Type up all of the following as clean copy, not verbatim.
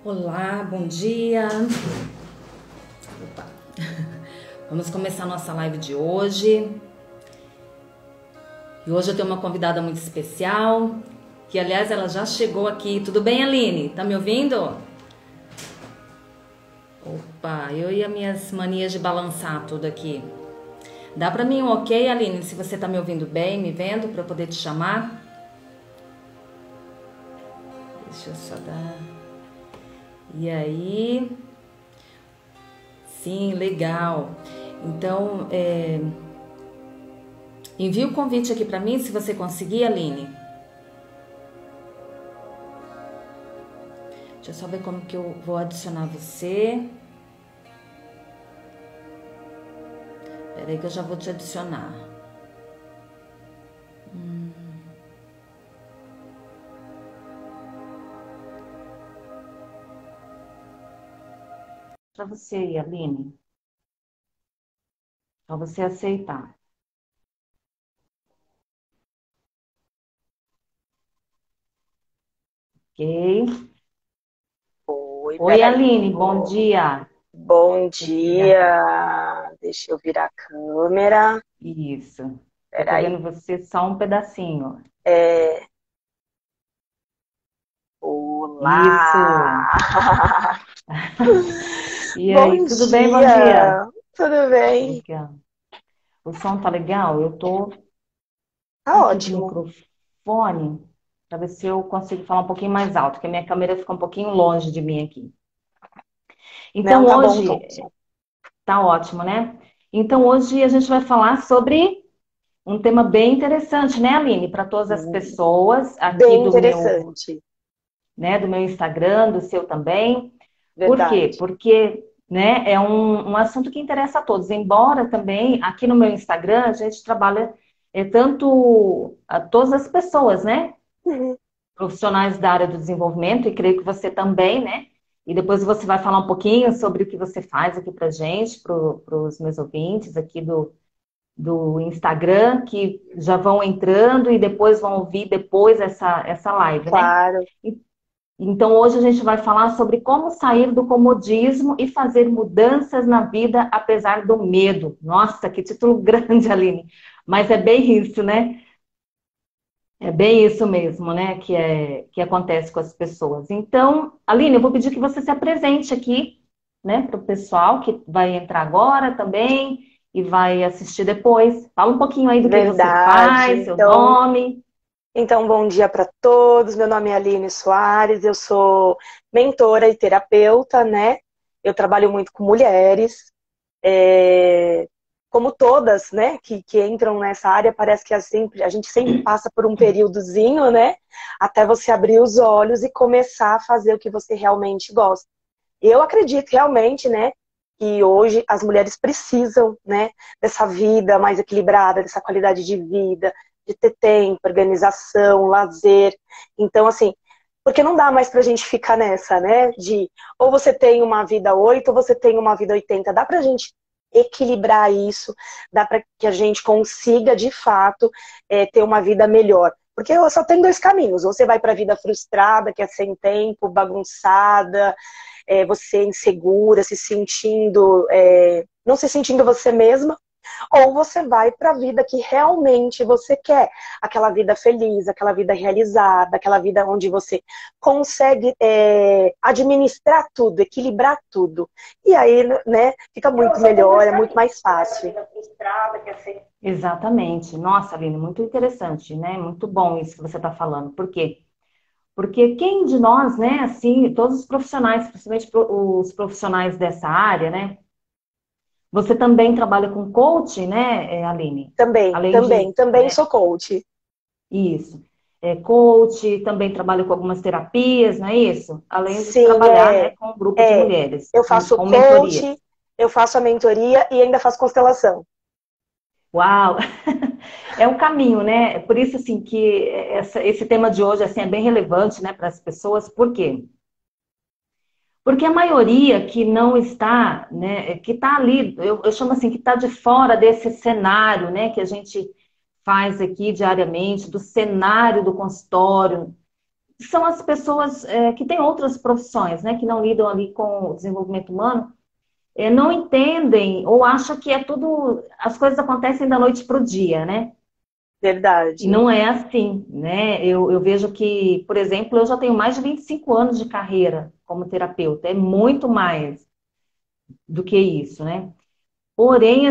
Olá, bom dia. Opa. Vamos começar nossa live de hoje. E hoje eu tenho uma convidada muito especial, que aliás ela já chegou aqui. Tudo bem, Aline? Tá me ouvindo? Opa, eu e as minhas manias de balançar tudo aqui. Dá pra mim um ok, Aline, se você tá me ouvindo bem, me vendo, pra eu poder te chamar? Deixa eu só dar... E aí? Sim, legal. Então, envia o convite aqui pra mim, se você conseguir, Aline. Deixa eu só ver como que eu vou adicionar você. Espera aí que eu já vou te adicionar. Para você aí, Aline. Para você aceitar. Ok? Oi, Oi, peraí. Aline, bom dia. Bom Deixa eu pegar. dia. Deixa eu virar a câmera. Isso. Eu tô Peraí. vendo você só um pedacinho. É... Isso. Olá! E Bom aí, tudo bem? Bom dia. dia. Tudo bem? Legal. O som tá legal? Eu tô Tá aqui com o ótimo. microfone para ver se eu consigo falar um pouquinho mais alto, porque a minha câmera fica um pouquinho longe de mim aqui. Não, Então tá bom o tom. hoje tá ótimo, né? Então hoje a gente vai falar sobre um tema bem interessante, né, Aline? Para todas as pessoas aqui Bem do meu, interessante. né, do meu Instagram, do seu também. Por quê? Verdade. Porque, né, é um assunto que interessa a todos. Embora também aqui no meu Instagram a gente trabalha tanto a todas as pessoas, né? Uhum. Profissionais da área do desenvolvimento, e creio que você também, né? E depois você vai falar um pouquinho sobre o que você faz aqui pra gente, para os meus ouvintes aqui do Instagram, que já vão entrando e depois vão ouvir depois essa live, né? Claro. Então, hoje a gente vai falar sobre como sair do comodismo e fazer mudanças na vida apesar do medo. Nossa, que título grande, Aline. Mas é bem isso, né? É bem isso mesmo, né? Que acontece com as pessoas. Então, Aline, eu vou pedir que você se apresente aqui, né, para o pessoal que vai entrar agora também e vai assistir depois. Fala um pouquinho aí do que você Verdade. faz, seu nome. Bom dia para todos. Meu nome é Aline Soares, eu sou mentora e terapeuta, né? Eu trabalho muito com mulheres, é, como todas, né, que entram nessa área, parece que a gente sempre passa por um períodozinho, né, até você abrir os olhos e começar a fazer o que você realmente gosta. Eu acredito realmente, né, que hoje as mulheres precisam, né, dessa vida mais equilibrada, dessa qualidade de vida, de ter tempo, organização, lazer. Então, assim, porque não dá mais pra gente ficar nessa, né, de ou você tem uma vida 8 ou você tem uma vida 80. Dá pra gente equilibrar isso, dá para que a gente consiga, de fato, ter uma vida melhor. Porque só tem dois caminhos. Ou você vai para a vida frustrada, que é sem tempo, bagunçada, você insegura, se sentindo, não se sentindo você mesma, ou você vai para a vida que realmente você quer, aquela vida feliz, aquela vida realizada, aquela vida onde você consegue administrar tudo, equilibrar tudo. E aí, né, fica muito melhor, é muito mais fácil. Exatamente. Nossa, Aline, muito interessante, né? Muito bom isso que você está falando. Por quê? Porque quem de nós, né, assim, todos os profissionais, principalmente os profissionais dessa área, né? Você também trabalha com coaching, né, Aline? Também, Além também, de, também né, sou coach. isso. Coach, também trabalha com algumas terapias, não é isso? Além de Sim, trabalhar, né, com um grupo de é. mulheres, Eu faço com mentoria. coach, eu faço a mentoria e ainda faço constelação. Uau! É o caminho, né? Por isso, assim, que esse tema de hoje, assim, é bem relevante, né, para as pessoas. Por quê? Porque a maioria que não está, né, que está ali, eu chamo assim, que está de fora desse cenário, né, que a gente faz aqui diariamente, do cenário do consultório, são as pessoas que têm outras profissões, né? Que não lidam ali com o desenvolvimento humano, não entendem ou acham que é tudo, as coisas acontecem da noite para o dia, né? E Verdade. não é assim, né? Eu vejo que, por exemplo, eu já tenho mais de 25 anos de carreira como terapeuta, é muito mais do que isso, né? Porém,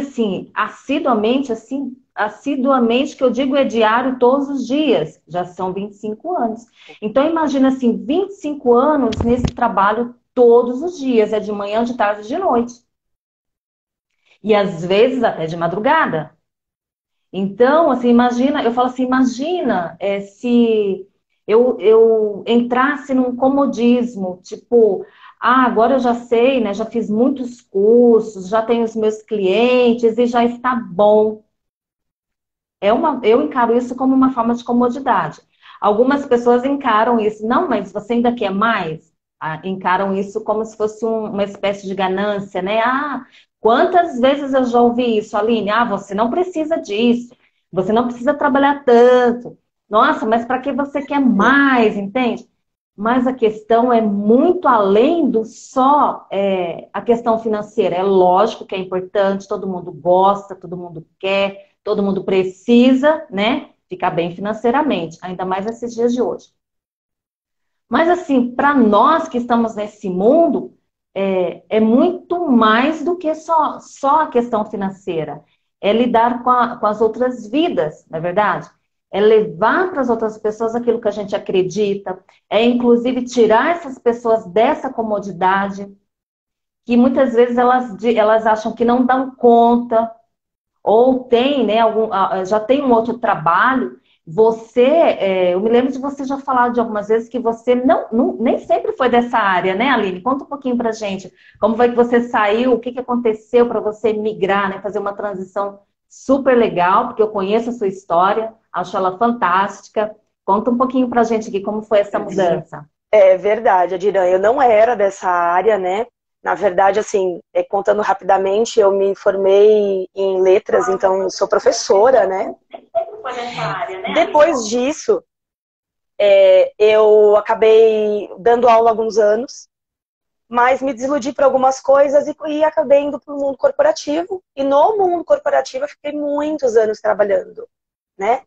assiduamente, que eu digo é diário todos os dias, já são 25 anos. Então, imagina assim, 25 anos nesse trabalho todos os dias, é de manhã, de tarde, de noite. E às vezes até de madrugada. Então, assim, imagina, eu falo assim, imagina se eu entrasse num comodismo, tipo, agora eu já sei, né? Já fiz muitos cursos, já tenho os meus clientes e já está bom. Eu encaro isso como uma forma de comodidade. Algumas pessoas encaram isso, não, mas você ainda quer mais? Encaram isso como se fosse uma espécie de ganância, né? Quantas vezes eu já ouvi isso, Aline? Você não precisa disso, você não precisa trabalhar tanto. Nossa, mas para que você quer mais, entende? Mas a questão é muito além do só a questão financeira. É lógico que é importante, todo mundo gosta, todo mundo quer, todo mundo precisa, né? Ficar bem financeiramente, ainda mais nesses dias de hoje. Mas assim, para nós que estamos nesse mundo, é muito mais do que só a questão financeira. É lidar com as outras vidas, não é verdade? É levar para as outras pessoas aquilo que a gente acredita, é inclusive tirar essas pessoas dessa comodidade, que muitas vezes elas acham que não dão conta, ou tem, né, já tem um outro trabalho, eu me lembro de você já falar de algumas vezes que você nem sempre foi dessa área, né, Aline? Conta um pouquinho pra gente, como foi que você saiu, o que que aconteceu para você migrar, né, fazer uma transição super legal, porque eu conheço a sua história, acho ela fantástica. Conta um pouquinho pra gente aqui como foi essa mudança. É verdade, Adiran. Eu não era dessa área, né? Na verdade, assim, contando rapidamente, eu me formei em letras, então eu sou professora, né? Foi dessa área, né, Aline? Depois disso, eu acabei dando aula há alguns anos, mas me desiludi por algumas coisas e acabei indo para o mundo corporativo. E no mundo corporativo eu fiquei muitos anos trabalhando, né?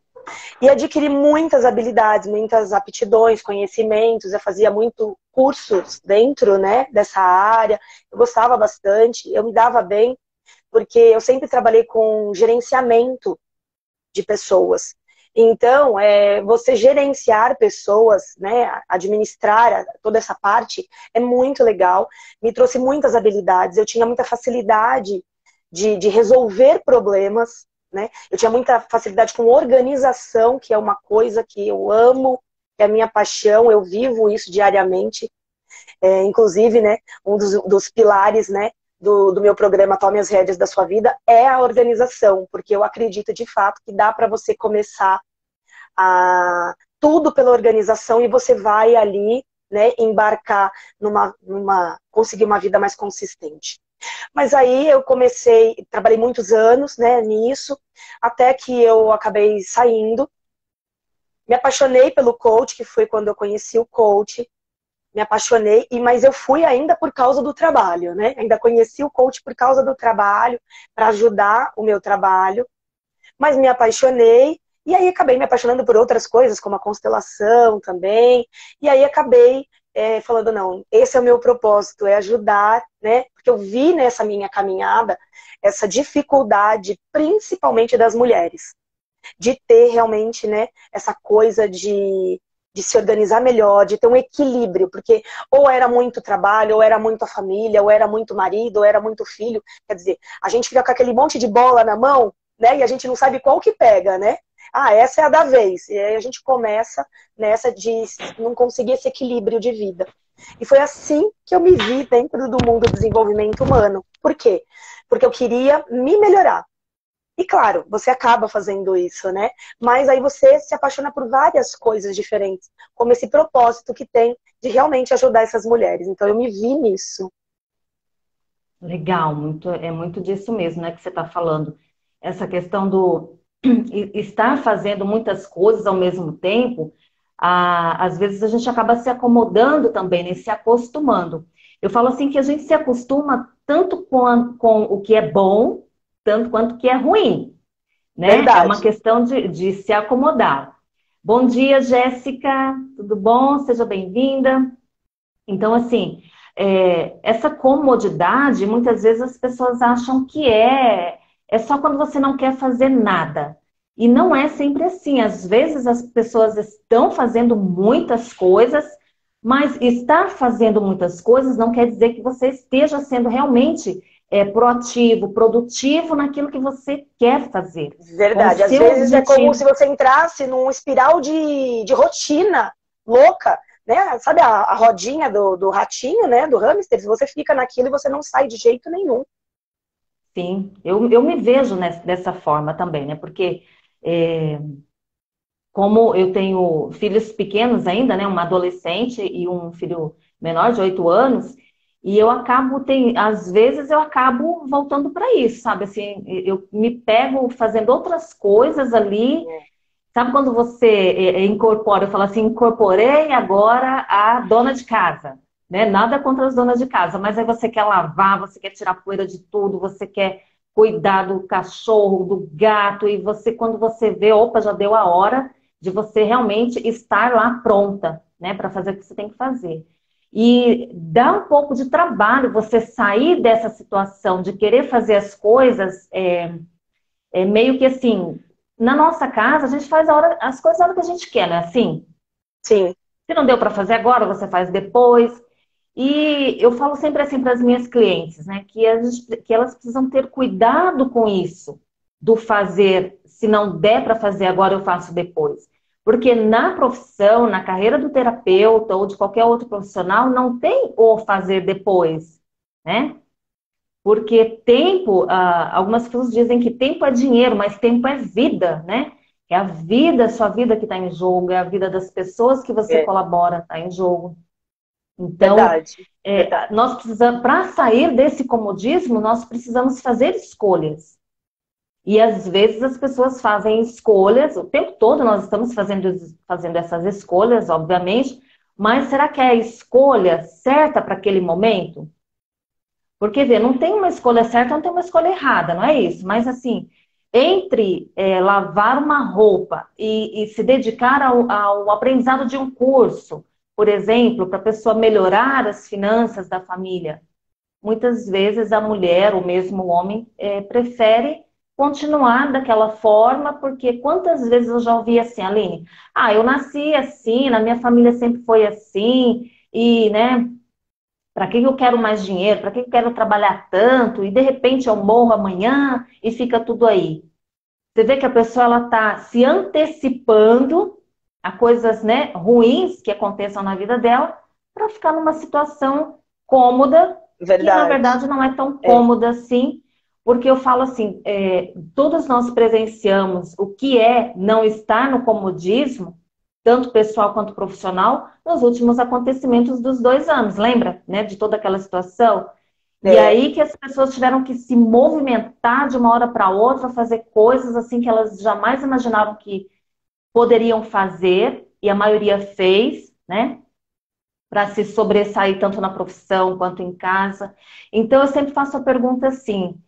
E adquiri muitas habilidades, muitas aptidões, conhecimentos. Eu fazia muito cursos dentro, né, dessa área. Eu gostava bastante, eu me dava bem, porque eu sempre trabalhei com gerenciamento de pessoas. Então, você gerenciar pessoas, né, administrar toda essa parte é muito legal. Me trouxe muitas habilidades. Eu tinha muita facilidade de resolver problemas, né? Eu tinha muita facilidade com organização, que é uma coisa que eu amo, é a minha paixão, eu vivo isso diariamente. Inclusive, né, um dos pilares, né, do meu programa Tome as Rédeas da Sua Vida é a organização, porque eu acredito de fato que dá para você começar tudo pela organização e você vai ali, né, embarcar conseguir uma vida mais consistente. Mas aí eu trabalhei muitos anos, né, nisso, até que eu acabei saindo, me apaixonei pelo coach, que foi quando eu conheci o coach, me apaixonei, mas eu fui ainda por causa do trabalho, né? Ainda conheci o coach por causa do trabalho, para ajudar o meu trabalho, mas me apaixonei, e aí acabei me apaixonando por outras coisas, como a constelação também, e aí acabei falando, não, esse é o meu propósito, é ajudar, né? Porque eu vi nessa minha caminhada essa dificuldade, principalmente das mulheres, de ter realmente, né, essa coisa de se organizar melhor, de ter um equilíbrio, porque ou era muito trabalho, ou era muito a família, ou era muito marido, ou era muito filho. Quer dizer, a gente fica com aquele monte de bola na mão, né, e a gente não sabe qual que pega, né? Essa é a da vez. E aí a gente começa nessa de não conseguir esse equilíbrio de vida. E foi assim que eu me vi dentro do mundo do desenvolvimento humano. Por quê? Porque eu queria me melhorar. E claro, você acaba fazendo isso, né? Mas aí você se apaixona por várias coisas diferentes, como esse propósito que tem de realmente ajudar essas mulheres. Então eu me vi nisso. Legal, é muito disso mesmo, né, que você está falando. Essa questão do estar fazendo muitas coisas ao mesmo tempo, às vezes a gente acaba se acomodando também, né? Se acostumando. Eu falo assim que a gente se acostuma tanto com o que é bom, tanto quanto o que é ruim, né? É uma Verdade. questão de se acomodar. Bom dia, Jéssica, tudo bom? Seja bem-vinda. Então, assim, essa comodidade, muitas vezes as pessoas acham que é só quando você não quer fazer nada. E não é sempre assim. Às vezes as pessoas estão fazendo muitas coisas, mas estar fazendo muitas coisas não quer dizer que você esteja sendo realmente proativo, produtivo naquilo que você quer fazer, com o Verdade. Às seu vezes é como se objetivo. você entrasse num espiral de rotina louca, né? Sabe a rodinha do ratinho, né? Do hamster? Você fica naquilo e você não sai de jeito nenhum. Sim, eu me vejo dessa forma também, né? Porque é, como eu tenho filhos pequenos ainda, né? Uma adolescente e um filho menor de 8 anos, e eu acabo, às vezes eu acabo voltando para isso, sabe? Assim, eu me pego fazendo outras coisas ali. Sabe quando você incorpora, eu falo assim, incorporei agora a dona de casa, né? Nada contra as donas de casa, mas aí você quer lavar, você quer tirar poeira de tudo, você quer cuidar do cachorro, do gato, e você, quando você vê, opa, já deu a hora de você realmente estar lá pronta, né, para fazer o que você tem que fazer. E dá um pouco de trabalho você sair dessa situação de querer fazer as coisas, meio que assim, na nossa casa, a gente faz as coisas a hora que a gente quer, né? Assim, Sim, se não deu para fazer agora, você faz depois. E eu falo sempre assim para as minhas clientes, né? Que elas precisam ter cuidado com isso, do fazer, se não der para fazer agora, eu faço depois. Porque na profissão, na carreira do terapeuta ou de qualquer outro profissional, não tem o fazer depois, né? Porque tempo, algumas pessoas dizem que tempo é dinheiro, mas tempo é vida, né? É a vida, a sua vida que está em jogo, é a vida das pessoas que você é colabora está em jogo. Então, verdade. Verdade. nós precisamos, para sair desse comodismo, nós precisamos fazer escolhas. E às vezes as pessoas fazem escolhas, o tempo todo nós estamos fazendo essas escolhas, obviamente, mas será que é a escolha certa para aquele momento? Porque, vê, não tem uma escolha certa, não tem uma escolha errada, não é isso. Mas, assim, entre lavar uma roupa e se dedicar ao aprendizado de um curso, por exemplo, para a pessoa melhorar as finanças da família, muitas vezes a mulher, ou mesmo o homem, prefere continuar daquela forma, porque quantas vezes eu já ouvi assim, Aline, eu nasci assim, na minha família sempre foi assim, e, né, para que eu quero mais dinheiro? Para que eu quero trabalhar tanto? E de repente eu morro amanhã e fica tudo aí. Você vê que a pessoa ela está se antecipando a coisas, né, ruins que aconteçam na vida dela para ficar numa situação cômoda que na Verdade. verdade não é tão É. cômoda assim, porque eu falo assim, todos nós presenciamos o que é não estar no comodismo, tanto pessoal quanto profissional, nos últimos acontecimentos dos 2 anos, lembra, né, de toda aquela situação? E É. aí que as pessoas tiveram que se movimentar de uma hora para outra, fazer coisas assim que elas jamais imaginavam que poderiam fazer, e a maioria fez, né? Para se sobressair tanto na profissão quanto em casa. Então eu sempre faço a pergunta assim: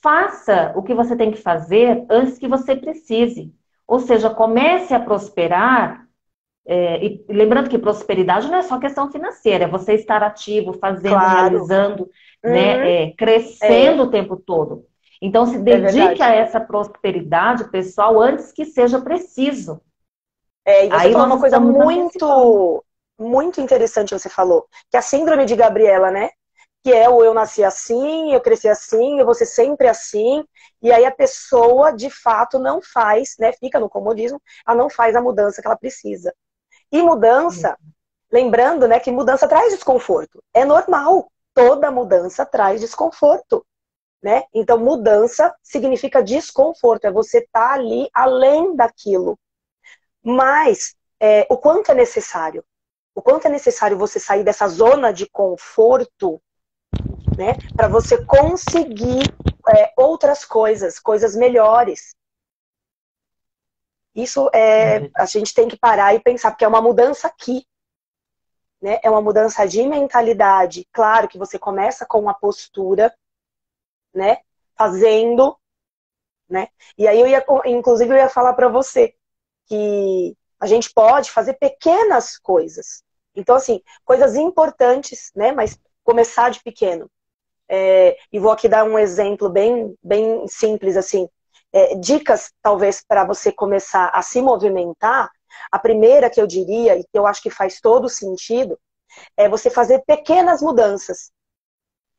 faça o que você tem que fazer antes que você precise. Ou seja, comece a prosperar e lembrando que prosperidade não é só questão financeira, é você estar ativo, fazendo, Claro. realizando, Uhum. né, É, crescendo o tempo todo. Então, se é dedique a verdade. essa prosperidade pessoal antes que seja preciso. É, e você Aí falou nós uma coisa estamos antecipando. muito interessante, você falou, que é a síndrome de Gabriela, né? Que é o eu nasci assim, eu cresci assim, eu vou ser sempre assim, e aí a pessoa, de fato, não faz, né? Fica no comodismo, ela não faz a mudança que ela precisa. E mudança, lembrando, né, que mudança traz desconforto. É normal, toda mudança traz desconforto, né? Então, mudança significa desconforto, é você estar ali além daquilo. Mas o quanto é necessário? O quanto é necessário você sair dessa zona de conforto, né, para você conseguir outras coisas, coisas melhores. Isso a gente tem que parar e pensar, porque é uma mudança aqui, né? É uma mudança de mentalidade. Claro que você começa com uma postura, né? Fazendo, né? E aí inclusive eu ia falar para você que a gente pode fazer pequenas coisas. Então, assim, coisas importantes, né? Mas começar de pequeno. E vou aqui dar um exemplo bem simples, assim. Dicas, talvez, para você começar a se movimentar. A primeira que eu diria, e que eu acho que faz todo sentido, é você fazer pequenas mudanças.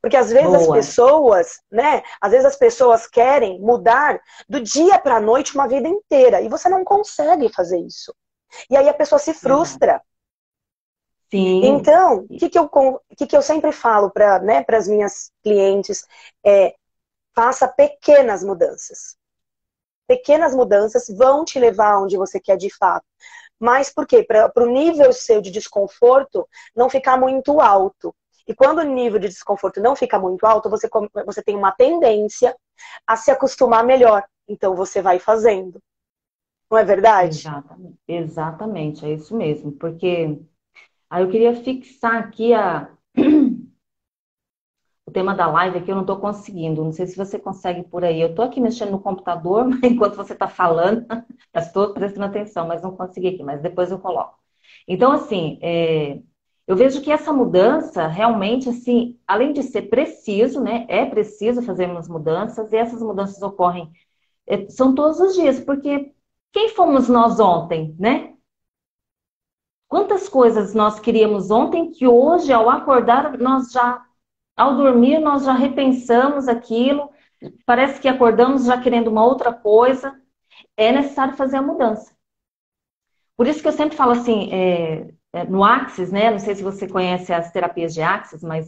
Porque às vezes as Boa. pessoas, né? Às vezes as pessoas querem mudar do dia para a noite uma vida inteira. E você não consegue fazer isso. E aí a pessoa se Verdade. frustra. Sim. Então, o que eu sempre falo para, né, as minhas clientes faça pequenas mudanças. Pequenas mudanças vão te levar onde você quer de fato. Mas por quê? Para o nível seu de desconforto não ficar muito alto. E quando o nível de desconforto não fica muito alto, você tem uma tendência a se acostumar melhor. Então você vai fazendo. Não é verdade? Exatamente. Exatamente, é isso mesmo. Porque aí eu queria fixar aqui o tema da live aqui, eu não estou conseguindo. Não sei se você consegue por aí. Eu estou aqui mexendo no computador enquanto você está falando. Estou prestando atenção, mas não consegui aqui. Mas depois eu coloco. Então, assim, eu vejo que essa mudança realmente, assim, além de ser preciso, né? É preciso fazermos mudanças. E essas mudanças ocorrem, são todos os dias. Porque quem fomos nós ontem, né? Quantas coisas nós queríamos ontem que hoje, ao acordar, ao dormir, nós já repensamos aquilo, parece que acordamos já querendo uma outra coisa. É necessário fazer a mudança. Por isso que eu sempre falo assim, no Axis, né? Não sei se você conhece as terapias de Axis, mas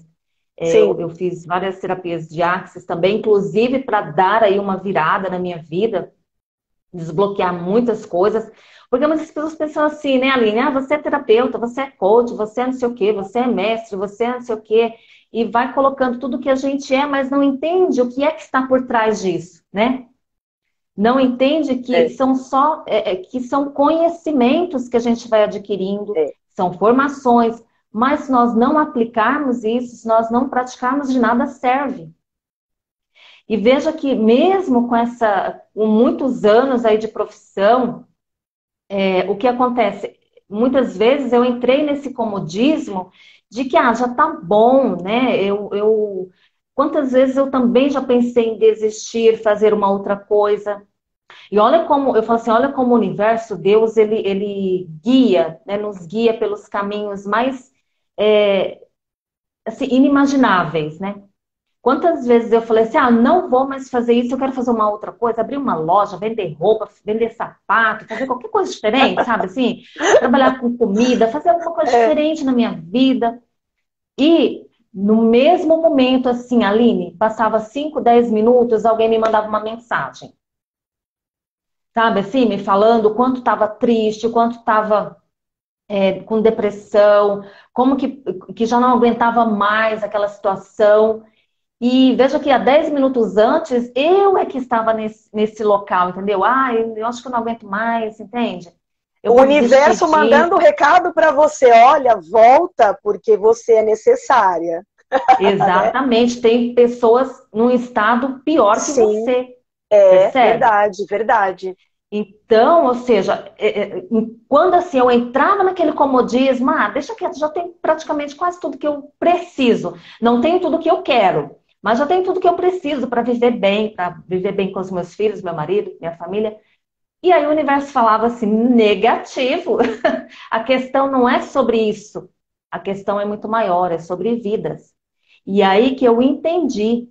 Sim. eu fiz várias terapias de Axis também, inclusive para dar aí uma virada na minha vida, desbloquear muitas coisas. Porque muitas pessoas pensam assim, né, Aline? Ah, você é terapeuta, você é coach, você é não sei o quê, você é mestre, você é não sei o quê. E vai colocando tudo que a gente é, mas não entende o que é que está por trás disso, né? Não entende que É, são que são conhecimentos que a gente vai adquirindo, é. são formações, mas se nós não aplicarmos isso, se nós não praticarmos, de nada serve. E veja que mesmo com muitos anos aí de profissão, o que acontece? Muitas vezes eu entrei nesse comodismo de que, já tá bom, né? Quantas vezes eu também já pensei em desistir, fazer uma outra coisa. E olha como, eu falo assim, olha como o universo, Deus, ele guia, né? Nos guia pelos caminhos mais, é, assim, inimagináveis, né? Quantas vezes eu falei assim, não vou mais fazer isso, eu quero fazer uma outra coisa, abrir uma loja, vender roupa, vender sapato, fazer qualquer coisa diferente, sabe assim? Trabalhar com comida, fazer alguma coisa É. diferente na minha vida. E no mesmo momento, assim, Aline, passava 5, 10 minutos, alguém me mandava uma mensagem. Sabe assim, me falando o quanto estava triste, o quanto estava com depressão, como que já não aguentava mais aquela situação. E veja que há 10 minutos antes, eu é que estava nesse local, entendeu? Eu acho que eu não aguento mais, entende? Eu O vou desistir universo mandando o disso. recado para você, olha, volta porque você é necessária, né? Exatamente. Tem pessoas num estado pior que Sim, você, é percebe? verdade, verdade. Então, ou seja, quando assim eu entrava naquele comodismo, deixa quieto, já tenho praticamente quase tudo que eu preciso. Não tenho tudo que eu quero, mas já tenho tudo que eu preciso para viver bem com os meus filhos, meu marido, minha família. E aí o universo falava assim, negativo. A questão não é sobre isso. A questão é muito maior, é sobre vidas. E aí que eu entendi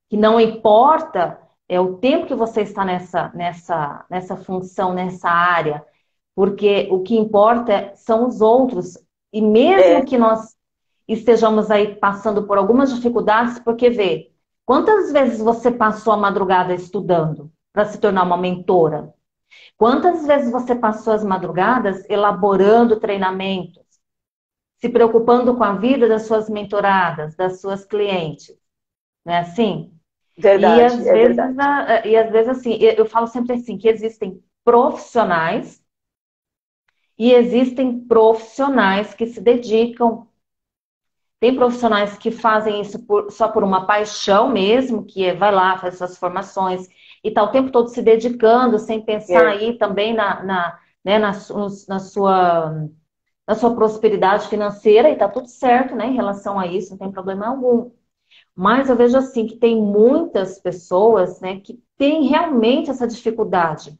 que não importa o tempo que você está nessa função, nessa área, porque o que importa são os outros. E mesmo É, que nós estejamos aí passando por algumas dificuldades, porque vê, quantas vezes você passou a madrugada estudando para se tornar uma mentora? Quantas vezes você passou as madrugadas elaborando treinamentos, se preocupando com a vida das suas mentoradas, das suas clientes? Não é assim? E verdade, às é vezes, verdade. assim, eu falo sempre assim, que existem profissionais e existem profissionais que se dedicam. Tem profissionais que fazem isso só por uma paixão mesmo, que vai lá, faz essas formações e está o tempo todo se dedicando, sem pensar aí também né, na sua prosperidade financeira, e está tudo certo, né, em relação a isso, não tem problema algum. Mas eu vejo assim que tem muitas pessoas, né, que têm realmente essa dificuldade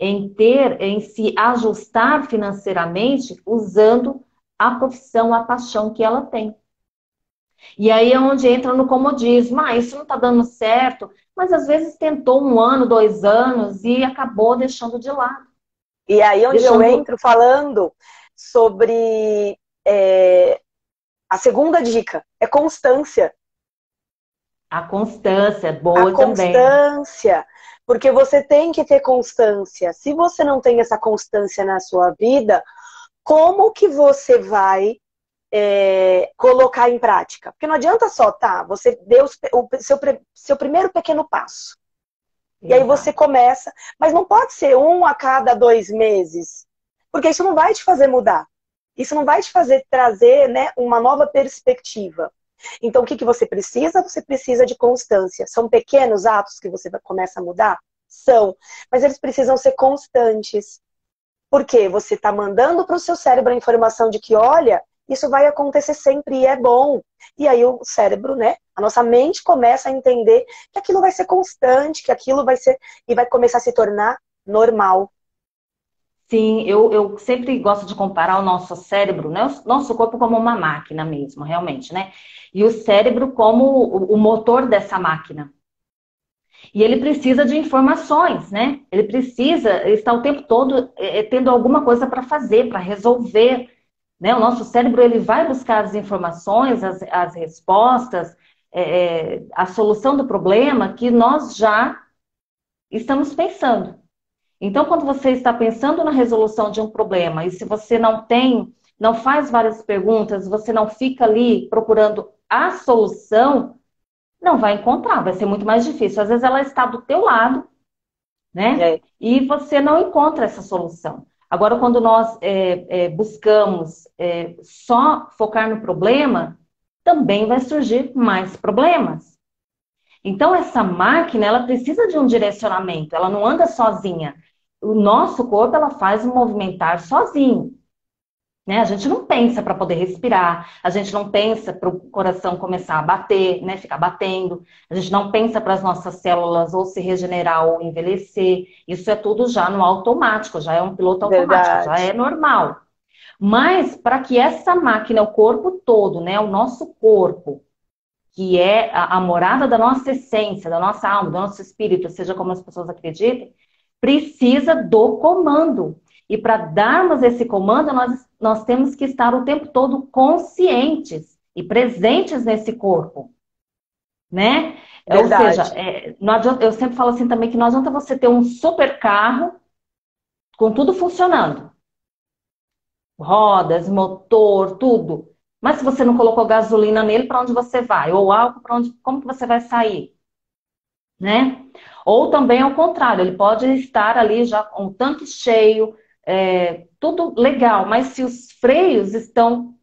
em se ajustar financeiramente usando a profissão, a paixão que ela tem. E aí é onde entra no comodismo. Ah, isso não está dando certo, mas às vezes tentou 1 ano, 2 anos e acabou deixando de lado. E aí onde eu entro falando sobre a segunda dica, é constância. A constância é boa também. A constância, porque você tem que ter constância. Se você não tem essa constância na sua vida, como que você vai colocar em prática? Porque não adianta só, tá, você deu o seu primeiro pequeno passo. E aí você começa, mas não pode ser 1 a cada 2 meses, porque isso não vai te fazer mudar. Isso não vai te fazer trazer, né, uma nova perspectiva. Então, o que você precisa? Você precisa de constância. São pequenos atos que você começa a mudar? São. Mas eles precisam ser constantes. Porque você está mandando para o seu cérebro a informação de que, olha, isso vai acontecer sempre e é bom. E aí o cérebro, né, a nossa mente começa a entender que aquilo vai ser constante, que aquilo vai ser, e vai começar a se tornar normal. Sim, eu sempre gosto de comparar o nosso cérebro, né, o nosso corpo como uma máquina mesmo, realmente, né? E o cérebro como o motor dessa máquina. E ele precisa de informações, né? Ele precisa estar o tempo todo tendo alguma coisa para fazer, para resolver. Né? O nosso cérebro ele vai buscar as informações, as respostas, a solução do problema que nós já estamos pensando. Então, quando você está pensando na resolução de um problema, e se você não faz várias perguntas, você não fica ali procurando a solução, não vai encontrar, vai ser muito mais difícil. Às vezes ela está do teu lado, né? E você não encontra essa solução. Agora, quando nós buscamos só focar no problema, também vai surgir mais problemas. Então, essa máquina, ela precisa de um direcionamento, ela não anda sozinha. O nosso corpo, ela faz o movimentar sozinho. Né? A gente não pensa para poder respirar, a gente não pensa para o coração começar a bater, né? Ficar batendo, a gente não pensa para as nossas células ou se regenerar ou envelhecer. Isso é tudo já no automático, já é um piloto automático, já é normal. Mas para que essa máquina, o corpo todo, né? O nosso corpo, que é a morada da nossa essência, da nossa alma, do nosso espírito, seja como as pessoas acreditem, precisa do comando. E para darmos esse comando, nós temos que estar o tempo todo conscientes e presentes nesse corpo. Né? Ou seja, não adianta, eu sempre falo assim também que não adianta você ter um super carro com tudo funcionando. Rodas, motor, tudo. Mas se você não colocou gasolina nele, para onde você vai? Ou álcool, como que você vai sair? Né? Ou também ao contrário, ele pode estar ali já com o tanque cheio, tudo legal, mas se os freios estão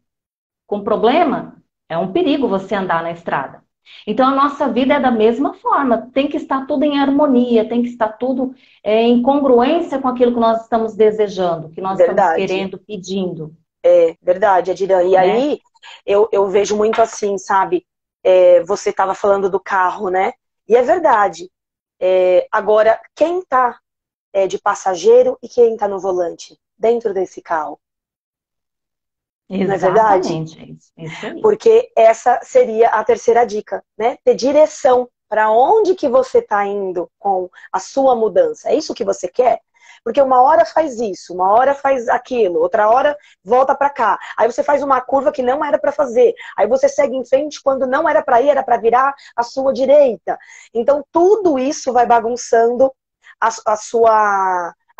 com problema, é um perigo você andar na estrada. Então a nossa vida é da mesma forma, tem que estar tudo em harmonia, tem que estar tudo em congruência com aquilo que nós estamos desejando, que nós estamos querendo, pedindo. É verdade, Adirã. E aí eu vejo muito assim, sabe? Você estava falando do carro, né? E é verdade. Agora, quem está de passageiro e quem está no volante dentro desse carro? Exatamente, não é verdade? Isso aí. Porque essa seria a terceira dica, né? Ter direção para onde que você está indo com a sua mudança. É isso que você quer? Porque uma hora faz isso, uma hora faz aquilo, outra hora volta para cá. Aí você faz uma curva que não era para fazer. Aí você segue em frente quando não era para ir, era para virar a sua direita. Então tudo isso vai bagunçando as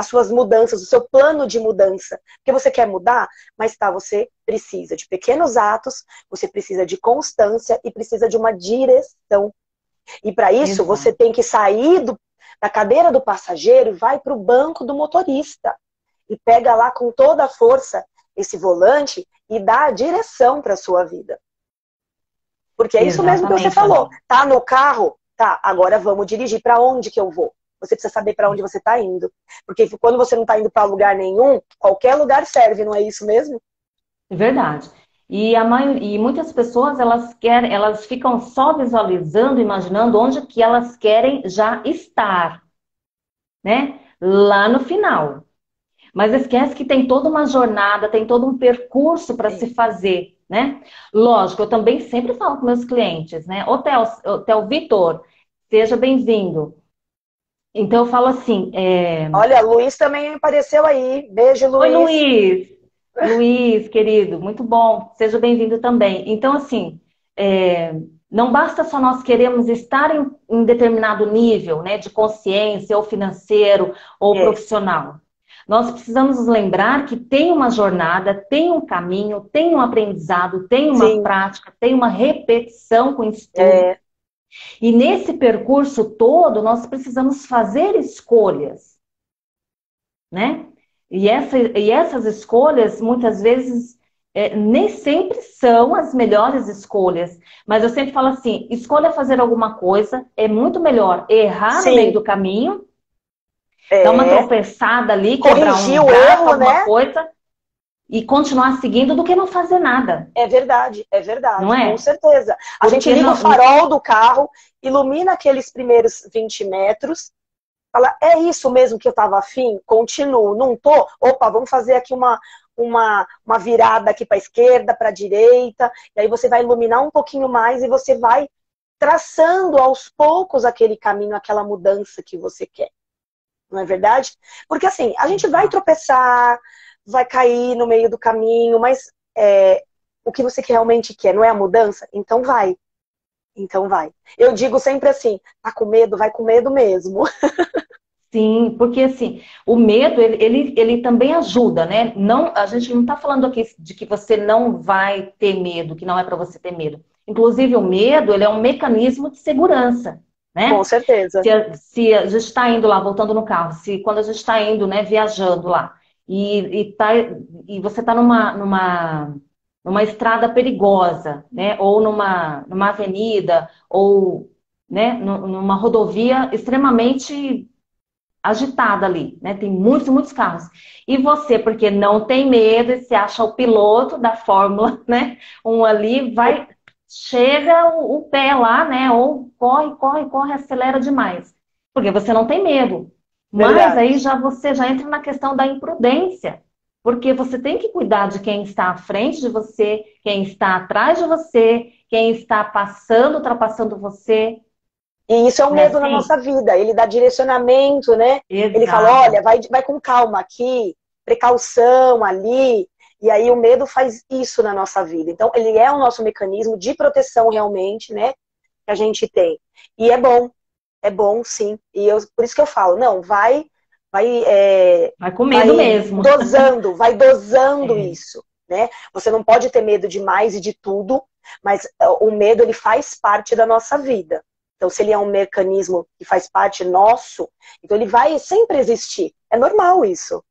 suas mudanças, o seu plano de mudança. Porque você quer mudar, mas você precisa de pequenos atos, você precisa de constância e precisa de uma direção. E para isso, você tem que sair da cadeira do passageiro e vai para o banco do motorista. E pega lá com toda a força esse volante e dá a direção para a sua vida. Porque é isso mesmo que você Exatamente, falou. Aline. Tá no carro? Tá, agora vamos dirigir. Para onde que eu vou? Você precisa saber para onde você está indo. Porque quando você não está indo para lugar nenhum, qualquer lugar serve, não é isso mesmo? É verdade. E muitas pessoas, elas querem, elas ficam só visualizando, imaginando onde que elas querem já estar, né? Lá no final. Mas esquece que tem toda uma jornada, tem todo um percurso para É. se fazer, né? Lógico, eu também sempre falo com meus clientes, né? Hotel Vitor, seja bem-vindo. Então eu falo assim, Olha, Luiz também apareceu aí. Beijo, oi Luiz. Luiz, Luiz, querido, muito bom, seja bem-vindo também. Então assim, é, não basta só nós queremos estar em determinado nível, né, de consciência, ou financeiro, ou É, profissional. Nós precisamos nos lembrar que tem uma jornada, tem um caminho, tem um aprendizado, tem uma sim, prática, tem uma repetição com isso tudo. é, E nesse percurso todo, nós precisamos fazer escolhas, né? E essas escolhas, muitas vezes, nem sempre são as melhores escolhas. Mas eu sempre falo assim, escolha fazer alguma coisa, é muito melhor errar no meio sim, do caminho, dar uma é. tropeçada ali, quebrar Corrigir um o braço, erro, alguma né? coisa, e continuar seguindo do que não fazer nada, É não verdade, com é? certeza. A gente Porque liga o não, farol do carro, ilumina aqueles primeiros 20 metros, fala, é isso mesmo que eu estava afim? Continuo, não tô? Opa, vamos fazer aqui uma virada aqui para a esquerda, para a direita, e aí você vai iluminar um pouquinho mais e você vai traçando aos poucos aquele caminho, aquela mudança que você quer. Não é verdade? Porque assim, a gente vai tropeçar, vai cair no meio do caminho, mas o que você realmente quer não é a mudança? Então vai. Então vai. Eu digo sempre assim, tá com medo? Vai com medo mesmo. sim, porque assim, o medo, ele também ajuda, né? Não, a gente não está falando aqui de que você não vai ter medo, que não é para você ter medo. Inclusive, o medo, ele é um mecanismo de segurança, Com né? certeza. Se a gente está indo lá, voltando no carro, se quando a gente está indo, né, viajando lá, e você está numa estrada perigosa, né? Ou numa avenida, ou né, numa rodovia extremamente agitada ali, né? Tem muitos, muitos carros. E você, porque não tem medo, e se acha o piloto da Fórmula, né? Um ali vai, chega o pé lá, né? Ou corre, corre, corre, acelera demais. Porque você não tem medo. Mas Verdade. aí você já entra na questão da imprudência. Porque você tem que cuidar de quem está à frente de você, quem está atrás de você, quem está passando, ultrapassando você. E isso é um Não é medo na assim? nossa vida. Ele dá direcionamento, né? Ele fala, Exato. olha, vai com calma aqui, precaução ali. E aí o medo faz isso na nossa vida. Então, ele é o nosso mecanismo de proteção realmente, né? Que a gente tem. E é bom, sim. E por isso que eu falo, não, vai, Vai com medo vai mesmo. vai dosando É. isso, né? Você não pode ter medo de mais e de tudo, mas o medo ele faz parte da nossa vida. Então, se ele é um mecanismo que faz parte nosso, então ele vai sempre existir. É normal isso.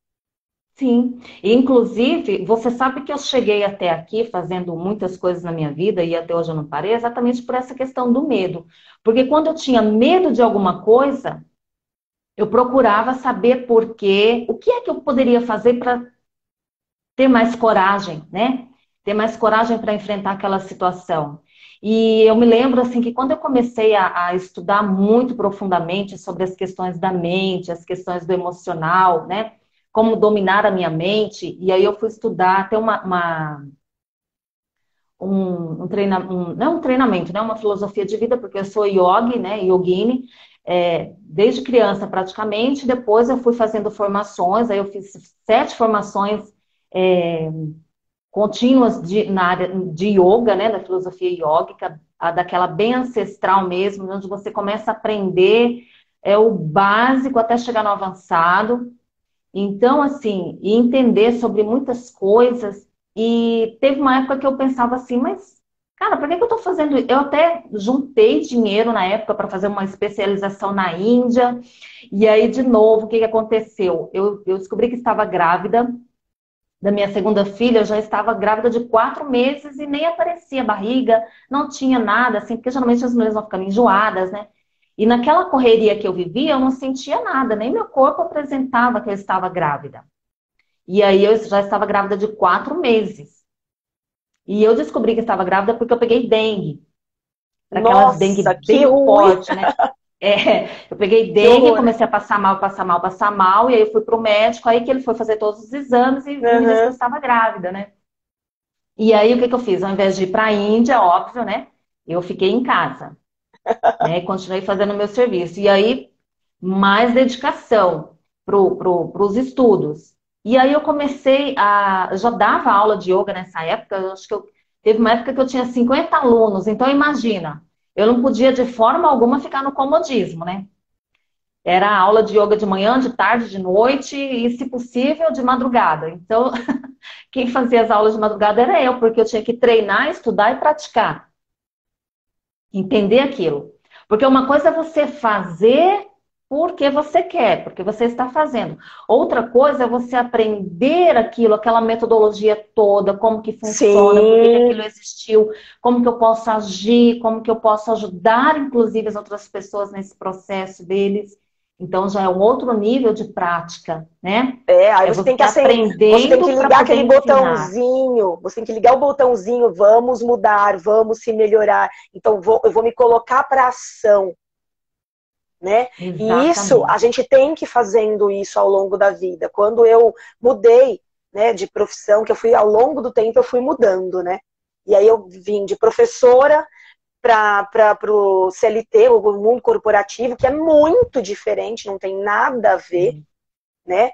Sim, e, inclusive, você sabe que eu cheguei até aqui fazendo muitas coisas na minha vida e até hoje eu não parei, exatamente por essa questão do medo. Porque quando eu tinha medo de alguma coisa, eu procurava saber por quê, o que é que eu poderia fazer para ter mais coragem, né? Ter mais coragem para enfrentar aquela situação. E eu me lembro assim que quando eu comecei a estudar muito profundamente sobre as questões da mente, as questões do emocional, né? Como dominar a minha mente, e aí eu fui estudar até não é um treinamento, né? Uma filosofia de vida, porque eu sou yogi, né? Yogini, desde criança praticamente. Depois eu fui fazendo formações, aí eu fiz 7 formações é, contínuas na área de yoga, né, da filosofia yógica, daquela bem ancestral mesmo, onde você começa a aprender o básico até chegar no avançado. Então, assim, e entender sobre muitas coisas. E teve uma época que eu pensava assim, mas Cara, por que que eu tô fazendo isso? Eu até juntei dinheiro na época para fazer uma especialização na Índia. E aí, de novo, o que que aconteceu? Eu descobri que estava grávida da minha segunda filha, eu já estava grávida de 4 meses e nem aparecia barriga, não tinha nada, assim, porque geralmente as mulheres vão ficando enjoadas, né? E naquela correria que eu vivia, eu não sentia nada, nem meu corpo apresentava que eu estava grávida. E aí eu já estava grávida de 4 meses. E eu descobri que estava grávida porque eu peguei dengue, para aquelas dengue Nossa, que bem ruim, forte, né? Eu peguei que dengue, horror. comecei a passar mal, passar mal, passar mal, e aí eu fui pro médico, aí que ele foi fazer todos os exames e me disse que eu Uhum. estava grávida, né? E aí, o que que eu fiz? Ao invés de ir para a Índia, óbvio, né? Eu fiquei em casa, né? E continuei fazendo o meu serviço. E aí, mais dedicação pros estudos. E aí, eu comecei a... Eu já dava aula de yoga nessa época. Eu acho que teve uma época que eu tinha 50 alunos. Então, imagina, eu não podia de forma alguma ficar no comodismo, né? Era aula de yoga de manhã, de tarde, de noite e, se possível, de madrugada. Então, quem fazia as aulas de madrugada era eu, porque eu tinha que treinar, estudar e praticar, entender aquilo. Porque uma coisa é você fazer porque você quer, porque você está fazendo. Outra coisa é você aprender aquilo, aquela metodologia toda, como que funciona, por que que Sim, aquilo existiu, como que eu posso agir, como que eu posso ajudar, inclusive, as outras pessoas nesse processo deles. Então já é um outro nível de prática, né? aí É você tem você que você tem que aprendendo para ligar poder aquele ensinar. botãozinho, você tem que ligar o botãozinho, vamos mudar, vamos se melhorar. Então eu vou me colocar para ação, né? E isso, a Exatamente. gente tem que ir fazendo isso ao longo da vida. Quando eu mudei, né, de profissão, que eu fui ao longo do tempo, eu fui mudando, né? E aí eu vim de professora para o CLT, o mundo corporativo, que é muito diferente, não tem nada a ver, né?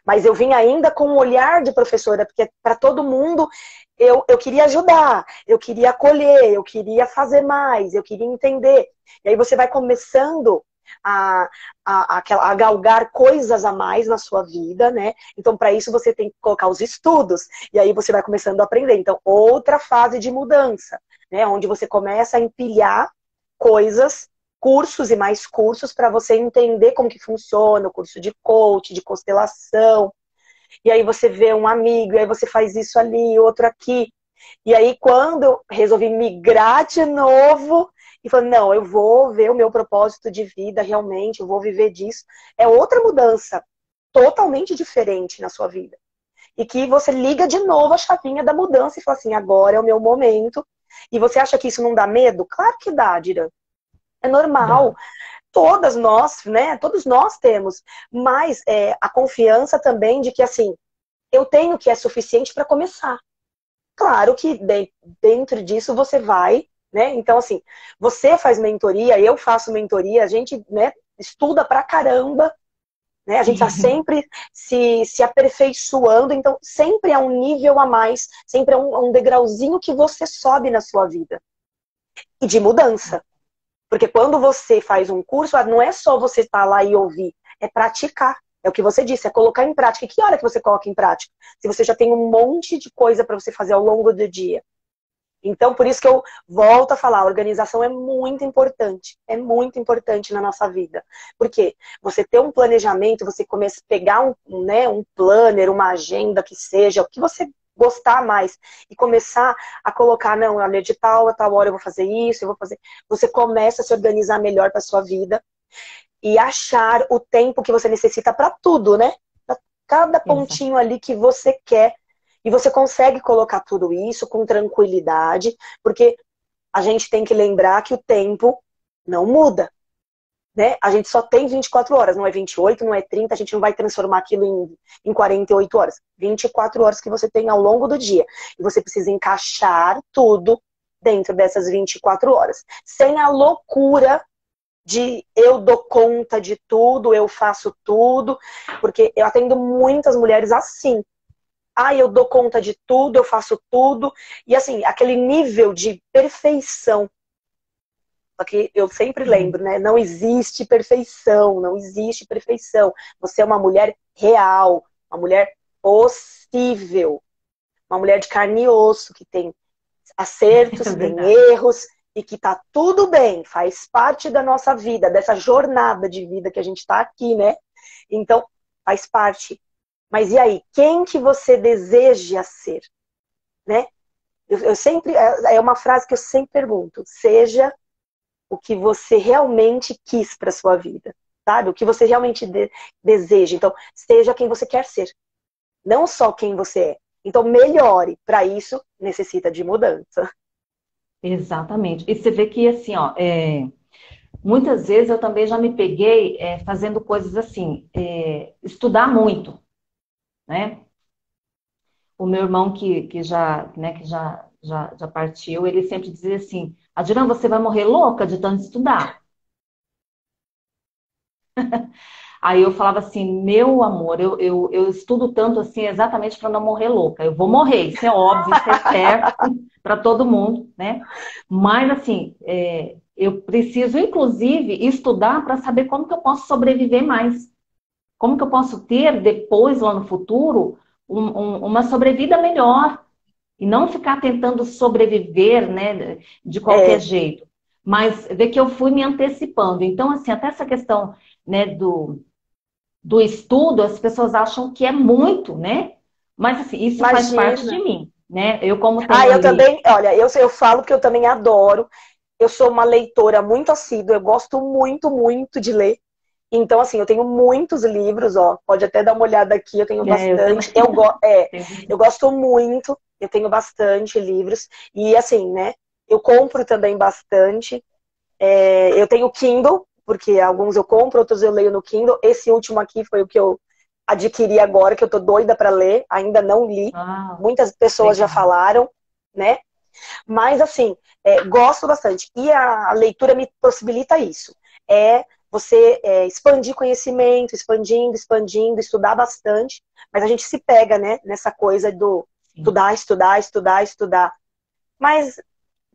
Mas eu vim ainda com um olhar de professora, porque para todo mundo eu queria ajudar, eu queria acolher, eu queria fazer mais, eu queria entender. E aí você vai começando a, a galgar coisas a mais na sua vida, né? Então, para isso, você tem que colocar os estudos, e aí você vai começando a aprender. Então, outra fase de mudança, né? Onde você começa a empilhar coisas, cursos e mais cursos para você entender como que funciona o curso de coach, de constelação. E aí você vê um amigo, e aí você faz isso ali, outro aqui. E aí quando eu resolvi migrar de novo e falei, não, eu vou ver o meu propósito de vida realmente, eu vou viver disso. É outra mudança totalmente diferente na sua vida. E que você liga de novo a chavinha da mudança e fala assim, agora é o meu momento. E você acha que isso não dá medo? Claro que dá, Dira. É normal. Dá. Todas nós, né? Todos nós temos. Mas a confiança também de que, assim, eu tenho o que é suficiente para começar. Claro que dentro disso você vai, né? Então, assim, você faz mentoria, eu faço mentoria, a gente, né, estuda pra caramba, né? A gente está sempre se aperfeiçoando, então sempre é um nível a mais, sempre é um degrauzinho que você sobe na sua vida. E de mudança. Porque quando você faz um curso, não é só você estar lá e ouvir, é praticar. É o que você disse, é colocar em prática. E que hora que você coloca em prática? Se você já tem um monte de coisa para você fazer ao longo do dia. Então, por isso que eu volto a falar, a organização é muito importante na nossa vida. Porque você ter um planejamento, você começa a pegar um planner, uma agenda que seja, o que você gostar mais, e começar a colocar, não, olha, de tal a tal hora eu vou fazer isso, eu vou fazer. Você começa a se organizar melhor para sua vida e achar o tempo que você necessita para tudo, né? Pra cada Exato. pontinho ali que você quer. E você consegue colocar tudo isso com tranquilidade, porque a gente tem que lembrar que o tempo não muda, né? A gente só tem 24 horas, não é 28, não é 30, a gente não vai transformar aquilo em 48 horas. 24 horas que você tem ao longo do dia. E você precisa encaixar tudo dentro dessas 24 horas. Sem a loucura de eu dou conta de tudo, eu faço tudo, porque eu atendo muitas mulheres assim. Ah, eu dou conta de tudo, eu faço tudo. E assim, aquele nível de perfeição. Só que eu sempre lembro, né? Não existe perfeição, não existe perfeição. Você é uma mulher real, uma mulher possível, uma mulher de carne e osso, que tem acertos, É tem verdade. erros, e que tá tudo bem, faz parte da nossa vida, dessa jornada de vida que a gente tá aqui, né? Então, faz parte. Mas e aí, quem que você deseja ser, né? Eu sempre, é uma frase que eu sempre pergunto, seja o que você realmente quis para sua vida, sabe? O que você realmente deseja. Então, seja quem você quer ser, não só quem você é. Então, melhore. Para isso, necessita de mudança. Exatamente. E você vê que, assim, ó, muitas vezes eu também já me peguei fazendo coisas assim, estudar muito, né? O meu irmão que já partiu, ele sempre dizia assim, Adriana, você vai morrer louca de tanto estudar. Aí eu falava assim, meu amor, eu estudo tanto assim exatamente para não morrer louca. Eu vou morrer, isso é óbvio, isso é certo para todo mundo, né? Mas assim, eu preciso inclusive estudar para saber como que eu posso sobreviver mais. Como que eu posso ter depois, lá no futuro, uma sobrevida melhor. E não ficar tentando sobreviver, né, de qualquer É, jeito. Mas ver que eu fui me antecipando. Então, assim, até essa questão, né, do estudo, as pessoas acham que é muito, né? Mas assim, isso faz parte de imagina. mim, né? Eu como Ah, tenho eu ali, também, olha, eu falo que eu também adoro. Eu sou uma leitora muito assídua, eu gosto muito, muito de ler. Então, assim, eu tenho muitos livros, ó. Pode até dar uma olhada aqui, eu tenho eu também bastante. Eu gosto muito, eu tenho bastante livros. E assim, né? Eu compro também bastante. Eu tenho Kindle, porque alguns eu compro, outros eu leio no Kindle. Esse último aqui foi o que eu adquiri agora, que eu tô doida para ler. Ainda não li. ah, Muitas pessoas já legal. falaram, né? Mas, assim, gosto bastante. E a leitura me possibilita isso. Você expandir conhecimento, expandindo, expandindo, estudar bastante. Mas a gente se pega, né, nessa coisa do Sim. estudar, estudar, estudar, estudar. Mas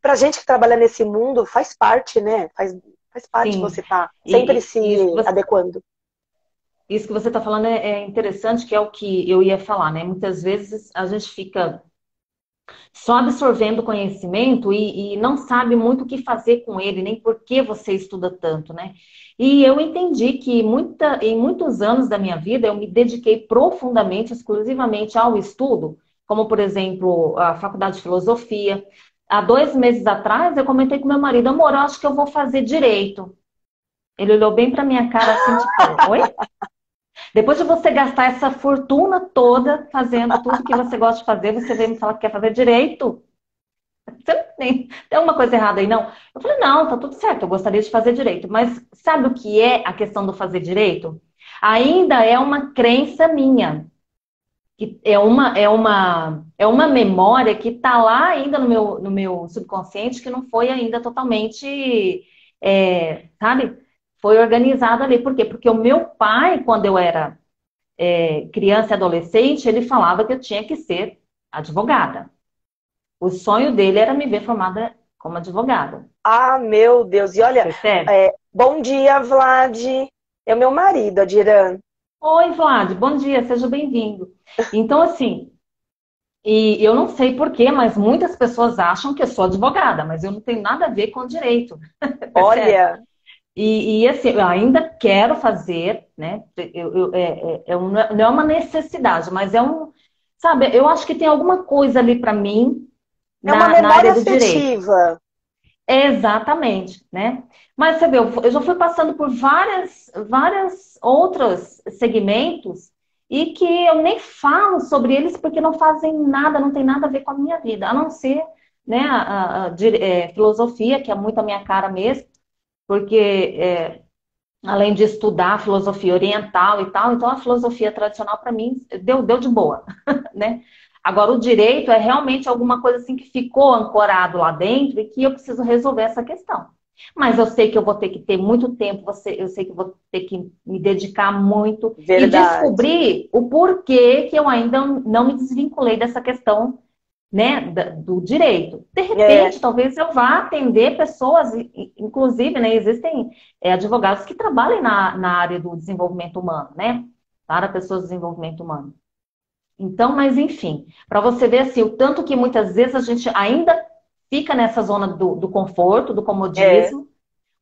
pra gente que trabalha nesse mundo, faz parte, né? Faz parte Sim. você estar sempre E, se e adequando. isso que você está falando é interessante, que é o que eu ia falar, né? Muitas vezes a gente fica só absorvendo conhecimento e não sabe muito o que fazer com ele, nem por que você estuda tanto, né? E eu entendi que em muitos anos da minha vida eu me dediquei profundamente, exclusivamente ao estudo, como, por exemplo, a faculdade de filosofia. Há 2 meses atrás eu comentei com meu marido, amor, eu acho que eu vou fazer direito. Ele olhou bem para minha cara assim, tipo, oi? Depois de você gastar essa fortuna toda fazendo tudo que você gosta de fazer, você vem me falar que quer fazer direito? Você não tem alguma coisa errada aí, não? Eu falei, não, tá tudo certo, eu gostaria de fazer direito. Mas sabe o que é a questão do fazer direito? Ainda é uma crença minha, que é uma memória que está lá ainda no meu subconsciente, que não foi ainda totalmente, sabe? Foi organizado ali. Por quê? Porque o meu pai, quando eu era criança e adolescente, ele falava que eu tinha que ser advogada. O sonho dele era me ver formada como advogada. Ah, meu Deus. E olha, Percebe? bom dia, Vlad. É o meu marido, Adiran. Oi, Vlad, bom dia, seja bem-vindo. Então, assim, e eu não sei por quê, mas muitas pessoas acham que eu sou advogada, mas eu não tenho nada a ver com direito, percebe? Olha, Assim, eu ainda quero fazer, né? Não é uma necessidade, mas sabe, eu acho que tem alguma coisa ali para mim é uma na memória área do direito. afetiva. Exatamente, né? Mas você vê, eu já fui passando por várias outros segmentos e que eu nem falo sobre eles porque não fazem nada, não tem nada a ver com a minha vida, a não ser, né, filosofia, que é muito a minha cara mesmo, porque além de estudar filosofia oriental e tal, então a filosofia tradicional para mim deu de boa, né? Agora, o direito é realmente alguma coisa assim que ficou ancorado lá dentro e que eu preciso resolver essa questão. Mas eu sei que eu vou ter que ter muito tempo, eu sei que eu vou ter que me dedicar muito e Verdade. descobrir o porquê que eu ainda não me desvinculei dessa questão, né, do direito. De É, repente, talvez eu vá atender pessoas, inclusive, né, existem advogados que trabalham na área do desenvolvimento humano, né, para pessoas de desenvolvimento humano. Então, mas enfim, para você ver assim, o tanto que muitas vezes a gente ainda fica nessa zona do conforto, do É, comodismo,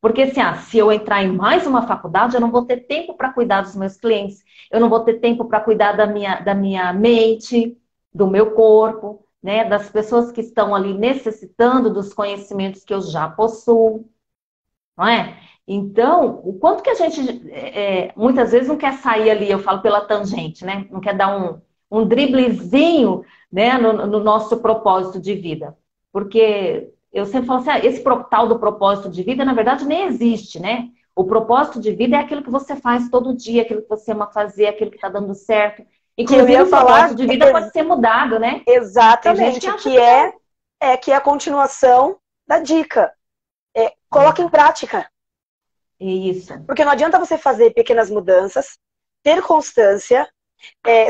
porque assim, se eu entrar em mais uma faculdade, eu não vou ter tempo para cuidar dos meus clientes, eu não vou ter tempo para cuidar da minha mente, do meu corpo, né? Das pessoas que estão ali necessitando dos conhecimentos que eu já possuo, não é? Então, o quanto que a gente muitas vezes não quer sair ali, eu falo pela tangente, né? Não quer dar um driblezinho, né, no nosso propósito de vida. Porque eu sempre falo assim, esse tal do propósito de vida, na verdade, nem existe, né? O propósito de vida é aquilo que você faz todo dia, aquilo que você ama fazer, aquilo que está dando certo. que eu Inclusive, ia o propósito falar de vida pode ser mudado, né? Tem gente que exatamente, acha que não. que é a continuação da dica. Coloca em Exato. prática. É isso. Porque não adianta você fazer pequenas mudanças, ter constância,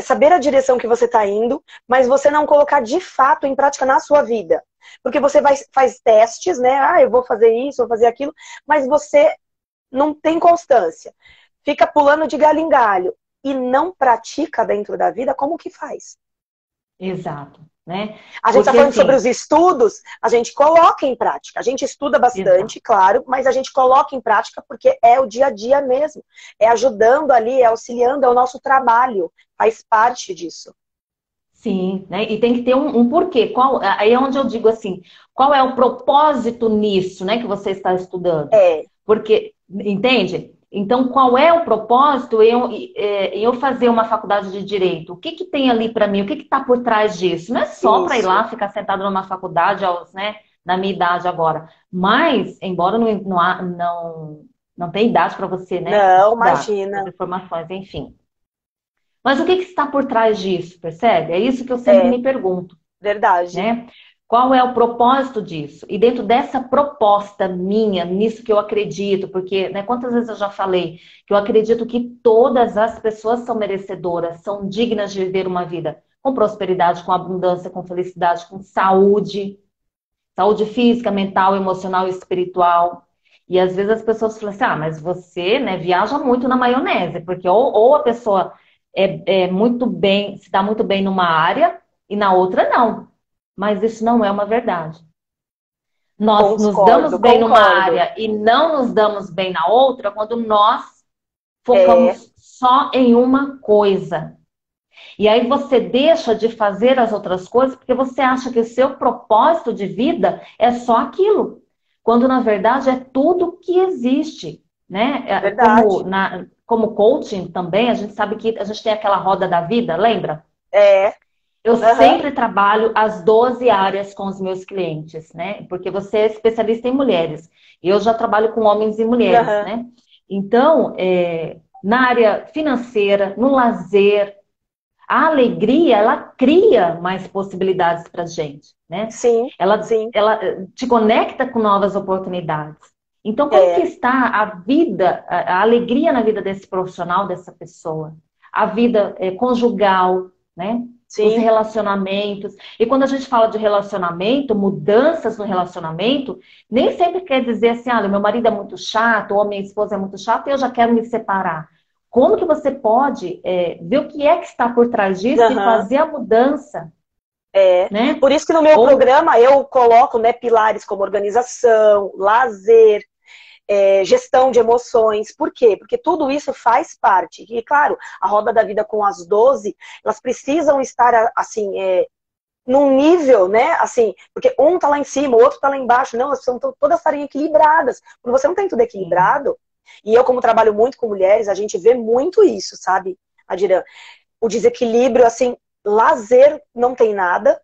saber a direção que você está indo, mas você não colocar de fato em prática na sua vida. Porque você faz testes, né? Ah, eu vou fazer isso, vou fazer aquilo, mas você não tem constância. Fica pulando de galho em galho e não pratica dentro da vida, como que faz? Exato, né? A gente está Porque falando sobre os assim, estudos, a gente coloca em prática. A gente estuda exato. bastante, claro, mas a gente coloca em prática porque é o dia a dia mesmo. É ajudando ali, é auxiliando, é o nosso trabalho. Faz parte disso. Sim, né? E tem que ter um porquê. Aí é onde eu digo assim, qual é o propósito nisso, né, que você está estudando? É, Porque, entende? Então, qual é o propósito em eu fazer uma faculdade de direito? O que que tem ali para mim? O que que está por trás disso? Não é só para ir isso. lá ficar sentado numa faculdade, né, na minha idade agora. Mas, embora não tenha idade para você, né, Não, estudar, fazer imagina. formações, enfim. Mas o que que está por trás disso, percebe? É isso que eu sempre É, me pergunto, verdade. né? Qual é o propósito disso? E dentro dessa proposta minha, nisso que eu acredito, porque, né, quantas vezes eu já falei que eu acredito que todas as pessoas são merecedoras, são dignas de viver uma vida com prosperidade, com abundância, com felicidade, com saúde, saúde física, mental, emocional e espiritual. E às vezes as pessoas falam assim, mas você, né, viaja muito na maionese, porque ou a pessoa é muito bem, se dá muito bem numa área e na outra não. Mas isso não é uma verdade. Nós nos damos Concordo, bem numa concordo. área e não nos damos bem na outra quando nós É, focamos só em uma coisa. E aí você deixa de fazer as outras coisas porque você acha que o seu propósito de vida é só aquilo. Quando na verdade é tudo que existe, né? Como, verdade. como coaching também, a gente sabe que a gente tem aquela roda da vida, lembra? É, Eu aham, sempre trabalho as 12 áreas com os meus clientes, né? Porque você é especialista em mulheres. E eu já trabalho com homens e mulheres, aham. né? Então, na área financeira, no lazer, a alegria, ela cria mais possibilidades para a gente, né? Sim, sim. Ela te conecta com novas oportunidades. Então, como que É, está a vida, a alegria na vida desse profissional, dessa pessoa? A vida conjugal, né? Os sim. relacionamentos. E quando a gente fala de relacionamento, mudanças no relacionamento, nem sempre quer dizer assim, meu marido é muito chato, ou minha esposa é muito chata e eu já quero me separar. Como que você pode ver o que é que está por trás disso e Aham. fazer a mudança, É, né? por isso que no meu Ou programa eu coloco, né, pilares como organização, lazer, gestão de emoções. Por quê? Porque tudo isso faz parte. E, claro, a roda da vida com as 12, elas precisam estar, assim, num nível, né, assim, porque um tá lá em cima, o outro tá lá embaixo. Não, elas precisam todas estarem equilibradas. Quando você não tem tudo sim, equilibrado, e eu, como trabalho muito com mulheres, a gente vê muito isso, sabe, Adira? O desequilíbrio, assim, lazer não tem nada,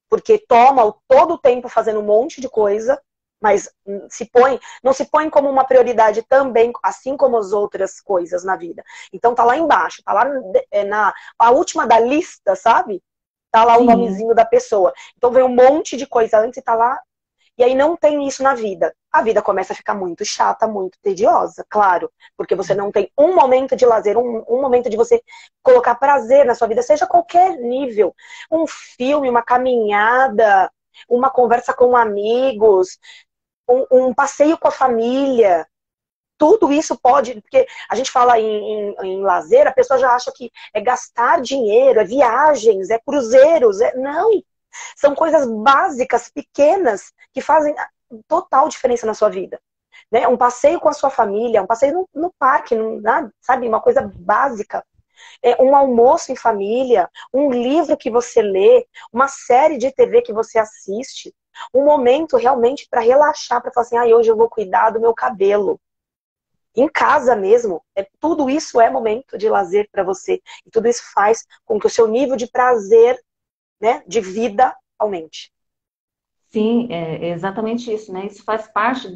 porque toma todo o tempo fazendo um monte de coisa, mas não se põe como uma prioridade também, assim como as outras coisas na vida. Então tá lá embaixo, tá lá na a última da lista, sabe? Tá lá o sim, nomezinho da pessoa. Então vem um monte de coisa antes e tá lá. E aí não tem isso na vida. A vida começa a ficar muito chata, muito tediosa, claro. Porque você não tem um momento de lazer, um momento de você colocar prazer na sua vida, seja qualquer nível. Um filme, uma caminhada, uma conversa com amigos, um passeio com a família. Tudo isso pode, porque a gente fala em lazer, a pessoa já acha que é gastar dinheiro, é viagens, é cruzeiros. Não! São coisas básicas, pequenas, que fazem total diferença na sua vida. Né? Um passeio com a sua família, um passeio no parque, sabe? Uma coisa básica. Um almoço em família, um livro que você lê, uma série de TV que você assiste, um momento realmente para relaxar, para falar assim, hoje eu vou cuidar do meu cabelo. Em casa mesmo, tudo isso é momento de lazer para você. E tudo isso faz com que o seu nível de prazer, né, de vida aumente. Sim, é exatamente isso, né? Isso faz parte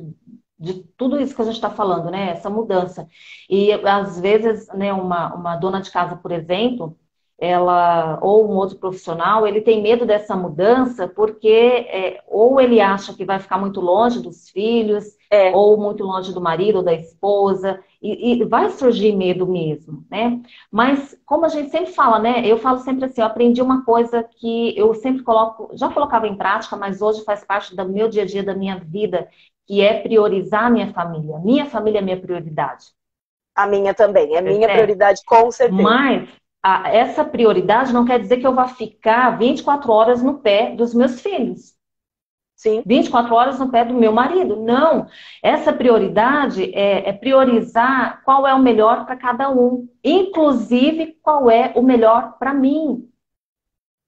de tudo isso que a gente está falando, né? Essa mudança. E às vezes, né, uma dona de casa, por exemplo, ela, ou um outro profissional, ele tem medo dessa mudança porque ou ele acha que vai ficar muito longe dos filhos, ou muito longe do marido ou da esposa, e vai surgir medo mesmo, né? Mas como a gente sempre fala, né? Eu falo sempre assim, eu aprendi uma coisa que eu sempre coloco, já colocava em prática, mas hoje faz parte do meu dia a dia, da minha vida, que é priorizar a minha família. Minha família é minha prioridade. A minha também, é minha Percebe? prioridade, com certeza. Mas essa prioridade não quer dizer que eu vá ficar 24 horas no pé dos meus filhos. Sim. 24 horas no pé do meu marido. Não. Essa prioridade é priorizar qual é o melhor para cada um. Inclusive, qual é o melhor para mim.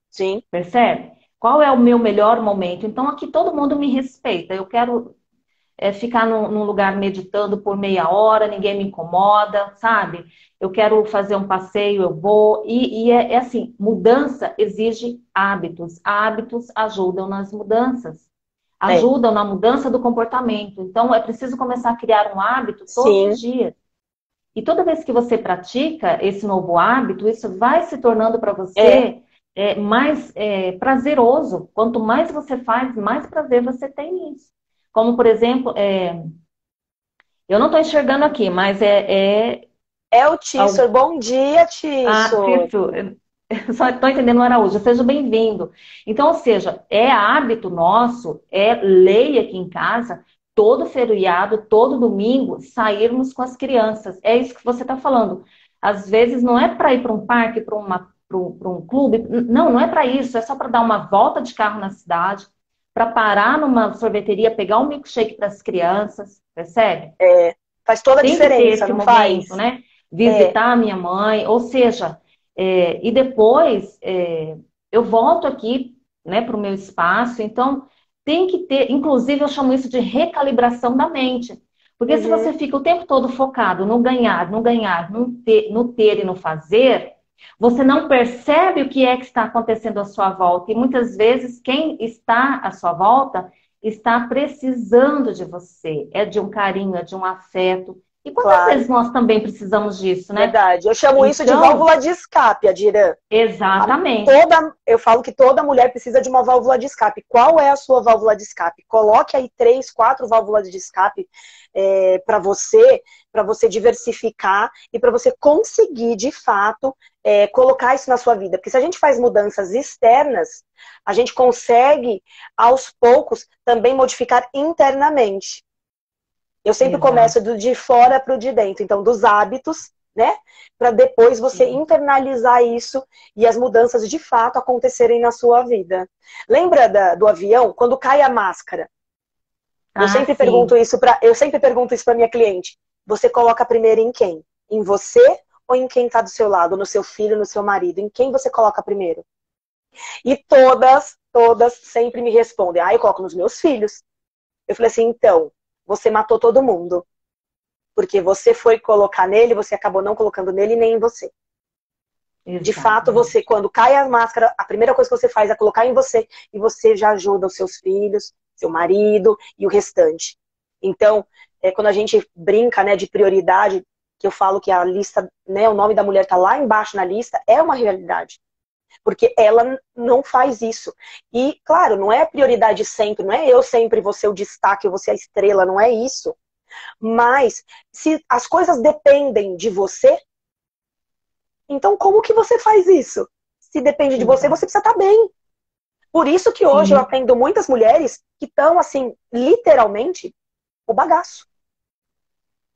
Sim. Percebe? Qual é o meu melhor momento? Então, aqui todo mundo me respeita. Eu quero ficar num lugar meditando por meia hora, ninguém me incomoda, sabe? Eu quero fazer um passeio, eu vou. E é assim, mudança exige hábitos. Hábitos ajudam nas mudanças. Ajudam na mudança do comportamento. Então, é preciso começar a criar um hábito todos os dias. E toda vez que você pratica esse novo hábito, isso vai se tornando para você mais prazeroso. Quanto mais você faz, mais prazer você tem nisso. Como, por exemplo, eu não estou enxergando aqui, mas É o Tissor. Bom dia, Tissor. Tissor, eu só estou entendendo o Araújo. Seja bem-vindo. Então, ou seja, é hábito nosso, é lei aqui em casa, todo feriado, todo domingo, sairmos com as crianças. É isso que você está falando. Às vezes não é para ir para um parque, para um clube. Não, não é para isso. É só para dar uma volta de carro na cidade, para parar numa sorveteria, pegar um milkshake para as crianças, percebe? Faz toda a diferença, Tem que ter esse não momento, faz? né? Visitar a minha mãe, ou seja, e depois eu volto aqui, né, para o meu espaço. Então, tem que ter, inclusive eu chamo isso de recalibração da mente. Porque se você fica o tempo todo focado no ganhar, no ganhar, no ter e no fazer, você não percebe o que é que está acontecendo à sua volta. E muitas vezes quem está à sua volta está precisando de você. É de um carinho, é de um afeto. E quantas vezes nós também precisamos disso, né? Verdade. Eu chamo isso de válvula de escape, Adirã. Exatamente. Eu falo que toda mulher precisa de uma válvula de escape. Qual é a sua válvula de escape? Coloque aí 3, 4 válvulas de escape para você diversificar e para você conseguir, de fato, colocar isso na sua vida. Porque se a gente faz mudanças externas, a gente consegue, aos poucos, também modificar internamente. Eu sempre começo do de fora para o de dentro. Então, dos hábitos, né? Para depois você internalizar isso e as mudanças de fato acontecerem na sua vida. Lembra do avião? Quando cai a máscara. Eu sempre pergunto isso para minha cliente. Você coloca primeiro em quem? Em você ou em quem está do seu lado? No seu filho, no seu marido? Em quem você coloca primeiro? E todas sempre me respondem. Eu coloco nos meus filhos. Eu falei assim, então, você matou todo mundo. Porque você foi colocar nele, você acabou não colocando nele nem em você. Exatamente. De fato, você, quando cai a máscara, a primeira coisa que você faz é colocar em você. E você já ajuda os seus filhos, seu marido e o restante. Então, quando a gente brinca, né, de prioridade, que eu falo que a lista, né, o nome da mulher está lá embaixo na lista, é uma realidade. Porque ela não faz isso. E, claro, não é prioridade sempre, não é eu sempre vou ser o destaque, eu vou ser a estrela, não é isso. Mas, se as coisas dependem de você, então como que você faz isso? Se depende de você, você precisa estar bem. Por isso que hoje eu atendo muitas mulheres que estão, assim, literalmente, o bagaço.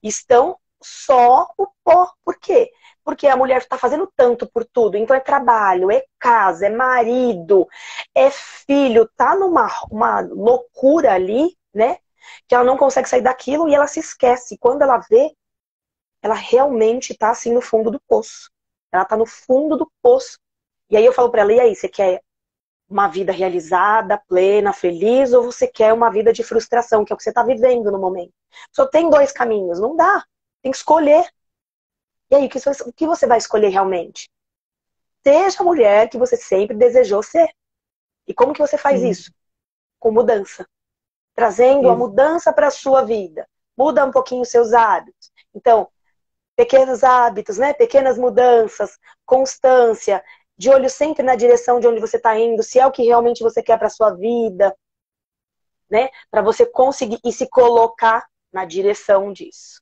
Estão só o pó. Por quê? Porque a mulher está fazendo tanto por tudo. Então é trabalho, é casa, é marido, é filho. Tá numa uma loucura ali, né? Que ela não consegue sair daquilo e ela se esquece. Quando ela vê, ela realmente está assim no fundo do poço. Ela está no fundo do poço. E aí eu falo para ela, e aí, você quer uma vida realizada, plena, feliz, ou você quer uma vida de frustração, que é o que você está vivendo no momento? Só tem dois caminhos, não dá. Tem que escolher. E aí, o que você vai escolher realmente? Seja a mulher que você sempre desejou ser. E como que você faz Sim. isso? Com mudança. Trazendo a Isso. mudança para a sua vida. Muda um pouquinho os seus hábitos. Então, pequenos hábitos, né? Pequenas mudanças, constância, de olho sempre na direção de onde você está indo, se é o que realmente você quer para sua vida, né? Para você conseguir e se colocar na direção disso,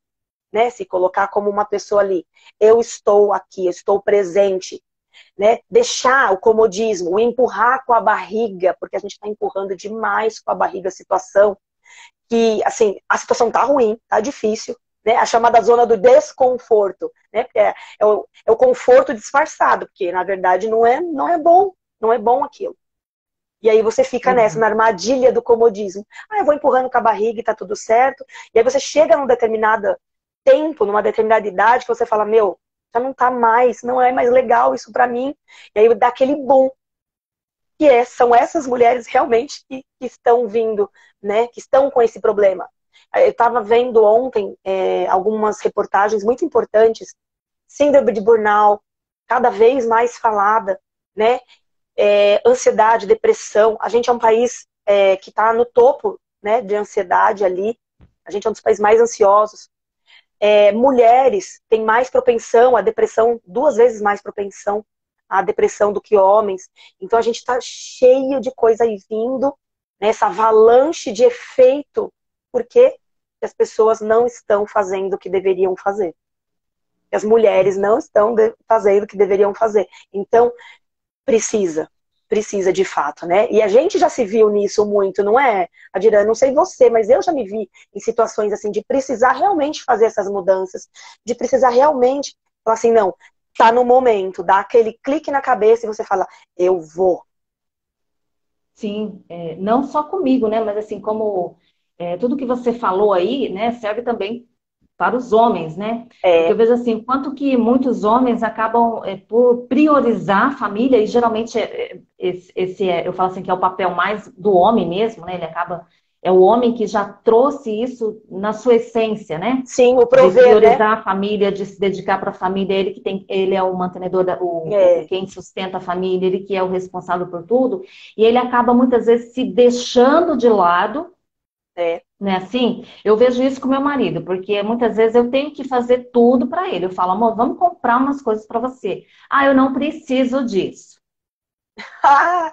né? Se colocar como uma pessoa ali. Eu estou aqui, eu estou presente, né? Deixar o comodismo, o empurrar com a barriga, porque a gente está empurrando demais com a barriga a situação, que, assim, a situação tá ruim, tá difícil, né? A chamada zona do desconforto, né? É o conforto disfarçado, porque na verdade não é bom, não é bom aquilo. E aí você fica nessa, Exato. na armadilha do comodismo. Ah, eu vou empurrando com a barriga e tá tudo certo. E aí você chega num determinado tempo, numa determinada idade, que você fala, meu, já não tá mais, não é mais legal isso pra mim. E aí dá aquele boom, são essas mulheres realmente que estão vindo, né, que estão com esse problema. Eu estava vendo ontem algumas reportagens muito importantes, síndrome de burnout, cada vez mais falada, né, ansiedade, depressão. A gente é um país que está no topo, né, de ansiedade ali, a gente é um dos países mais ansiosos. Mulheres têm mais propensão à depressão, 2 vezes mais propensão à depressão do que homens. Então a gente está cheio de coisa aí vindo, né, essa avalanche de efeito, porque as pessoas não estão fazendo o que deveriam fazer. As mulheres não estão fazendo o que deveriam fazer. Então, precisa de fato, né? E a gente já se viu nisso muito, não é, Adira? Não sei você, mas eu já me vi em situações assim de precisar realmente fazer essas mudanças, de precisar realmente falar assim, não, tá no momento, dá aquele clique na cabeça e você fala, eu vou. Sim, não só comigo, né? Mas assim, como tudo que você falou aí, né, serve também para os homens, né? Porque eu É, vejo assim, quanto que muitos homens acabam por priorizar a família, e geralmente eu falo assim que é o papel mais do homem mesmo, né? Ele acaba, é o homem que já trouxe isso na sua essência, né? sim, o De prover, né? priorizar a família, de se dedicar para a família, ele é o mantenedor, É, quem sustenta a família, ele que é o responsável por tudo, e ele acaba muitas vezes se deixando de lado, é. né? Assim, eu vejo isso com meu marido, porque muitas vezes eu tenho que fazer tudo para ele. Eu falo, amor, vamos comprar umas coisas para você. Ah, eu não preciso disso. Ah,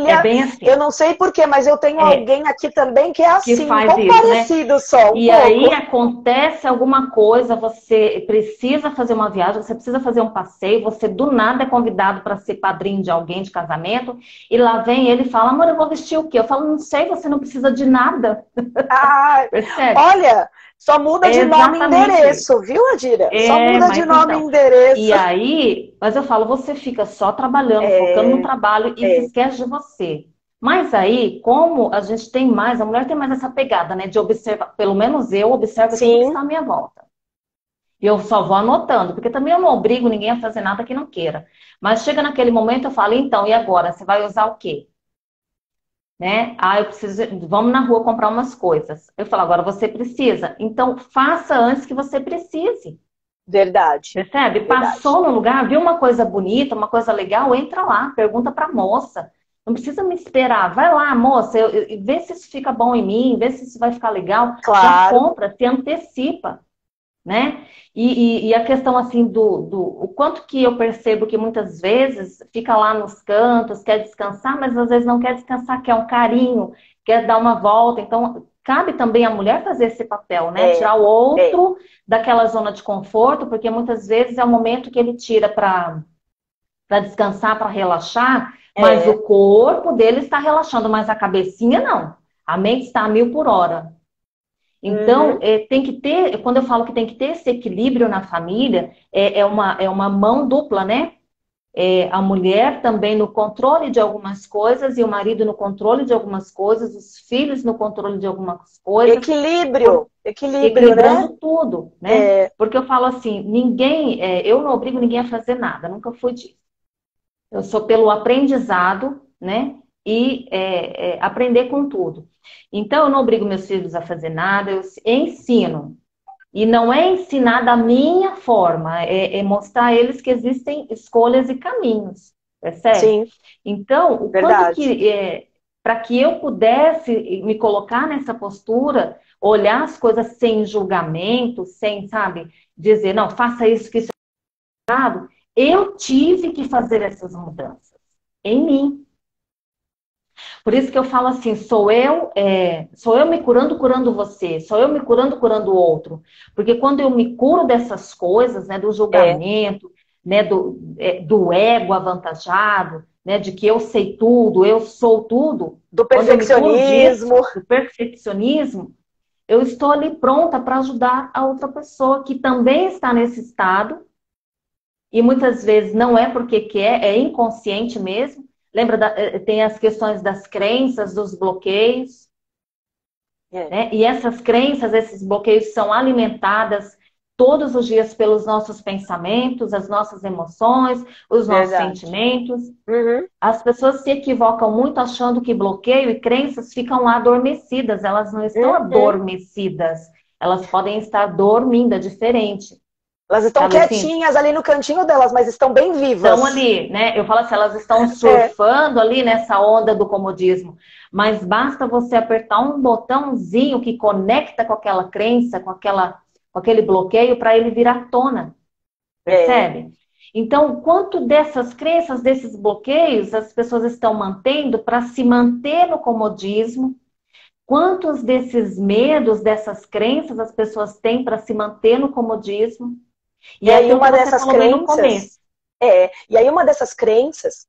É olha, bem eu assim. não sei porquê, mas eu tenho É, alguém aqui também que é que assim, um faz pouco isso, né? parecido só, um E pouco. aí acontece alguma coisa, você precisa fazer uma viagem, você precisa fazer um passeio, você do nada é convidado para ser padrinho de alguém de casamento, e lá vem ele e fala, amor, eu vou vestir o quê? Eu falo, não sei, você não precisa de nada. Ah, Percebe? olha, só muda É de nome e exatamente isso. endereço, viu, Adira? Só muda de Mas nome e então. endereço. E aí, mas eu falo, você fica só trabalhando, focando no É, trabalho e se é, esquece de você. Mas aí, como a gente tem mais, a mulher tem mais essa pegada, né, de observar, pelo menos eu observo tudo que sim, está à minha volta. E eu só vou anotando, porque também eu não obrigo ninguém a fazer nada que não queira. Mas chega naquele momento, eu falo, então, e agora? Você vai usar o quê? Né? Ah, eu preciso, vamos na rua comprar umas coisas. Eu falo, agora você precisa. Então, faça antes que você precise. verdade, Percebe? verdade. Passou no lugar, viu uma coisa bonita, uma coisa legal, entra lá, pergunta pra moça. Não precisa me esperar. Vai lá, moça, vê se isso fica bom em mim, vê se isso vai ficar legal. Já Claro, compra, se antecipa, né? E a questão assim o quanto que eu percebo que muitas vezes fica lá nos cantos, quer descansar, mas às vezes não quer descansar, quer um carinho, quer dar uma volta. Então, cabe também à mulher fazer esse papel, né? é, Tirar o é, outro daquela zona de conforto, porque muitas vezes é o momento que ele tira para descansar, para relaxar, mas o é, corpo dele está relaxando, mas a cabecinha não. A mente está a 1000 por hora. Então, tem que ter, quando eu falo que tem que ter esse equilíbrio na família, é uma mão dupla, né? A mulher também no controle de algumas coisas e o marido no controle de algumas coisas, os filhos no controle de algumas coisas, Equilíbrio, né? equilibrando tudo, né? Porque eu falo assim, eu não obrigo ninguém a fazer nada, nunca fui disso. Eu sou pelo aprendizado, né? E aprender com tudo. Então, eu não obrigo meus filhos a fazer nada, eu ensino. E não é ensinar da minha forma, é mostrar a eles que existem escolhas e caminhos, percebe? Sim, Então, o quanto verdade. que, para que eu pudesse me colocar nessa postura, olhar as coisas sem julgamento, sem, sabe, dizer, não, faça isso, que isso é errado, eu tive que fazer essas mudanças em mim. Por isso que eu falo assim, sou eu me curando, curando você, sou eu me curando, curando o outro. Porque quando eu me curo dessas coisas, né, do É, julgamento, né, do ego avantajado, né, de que eu sei tudo, eu sou tudo, do quando eu me curo disso, perfeccionismo. do perfeccionismo, eu estou ali pronta para ajudar a outra pessoa que também está nesse estado, e muitas vezes não é porque quer, é inconsciente mesmo. Lembra, tem as questões das crenças, dos bloqueios, É, né? E essas crenças, esses bloqueios são alimentadas todos os dias pelos nossos pensamentos, as nossas emoções, os nossos verdade. sentimentos. Uhum, As pessoas se equivocam muito achando que bloqueio e crenças ficam lá adormecidas. Elas não estão uhum. adormecidas. Elas podem estar dormindo, é diferente. Elas estão Sabe assim? quietinhas ali no cantinho delas, mas estão bem Estão vivas. ali, né? Eu falo assim, elas estão É, surfando ali nessa onda do comodismo. Mas basta você apertar um botãozinho que conecta com aquela crença, com aquele bloqueio, para ele vir à tona. é. Percebe? Então, quanto dessas crenças, desses bloqueios, as pessoas estão mantendo para se manter no comodismo? Quantos desses medos, dessas crenças, as pessoas têm para se manter no comodismo? E é E aquilo que uma você dessas falou bem no começo. crenças, e aí uma dessas crenças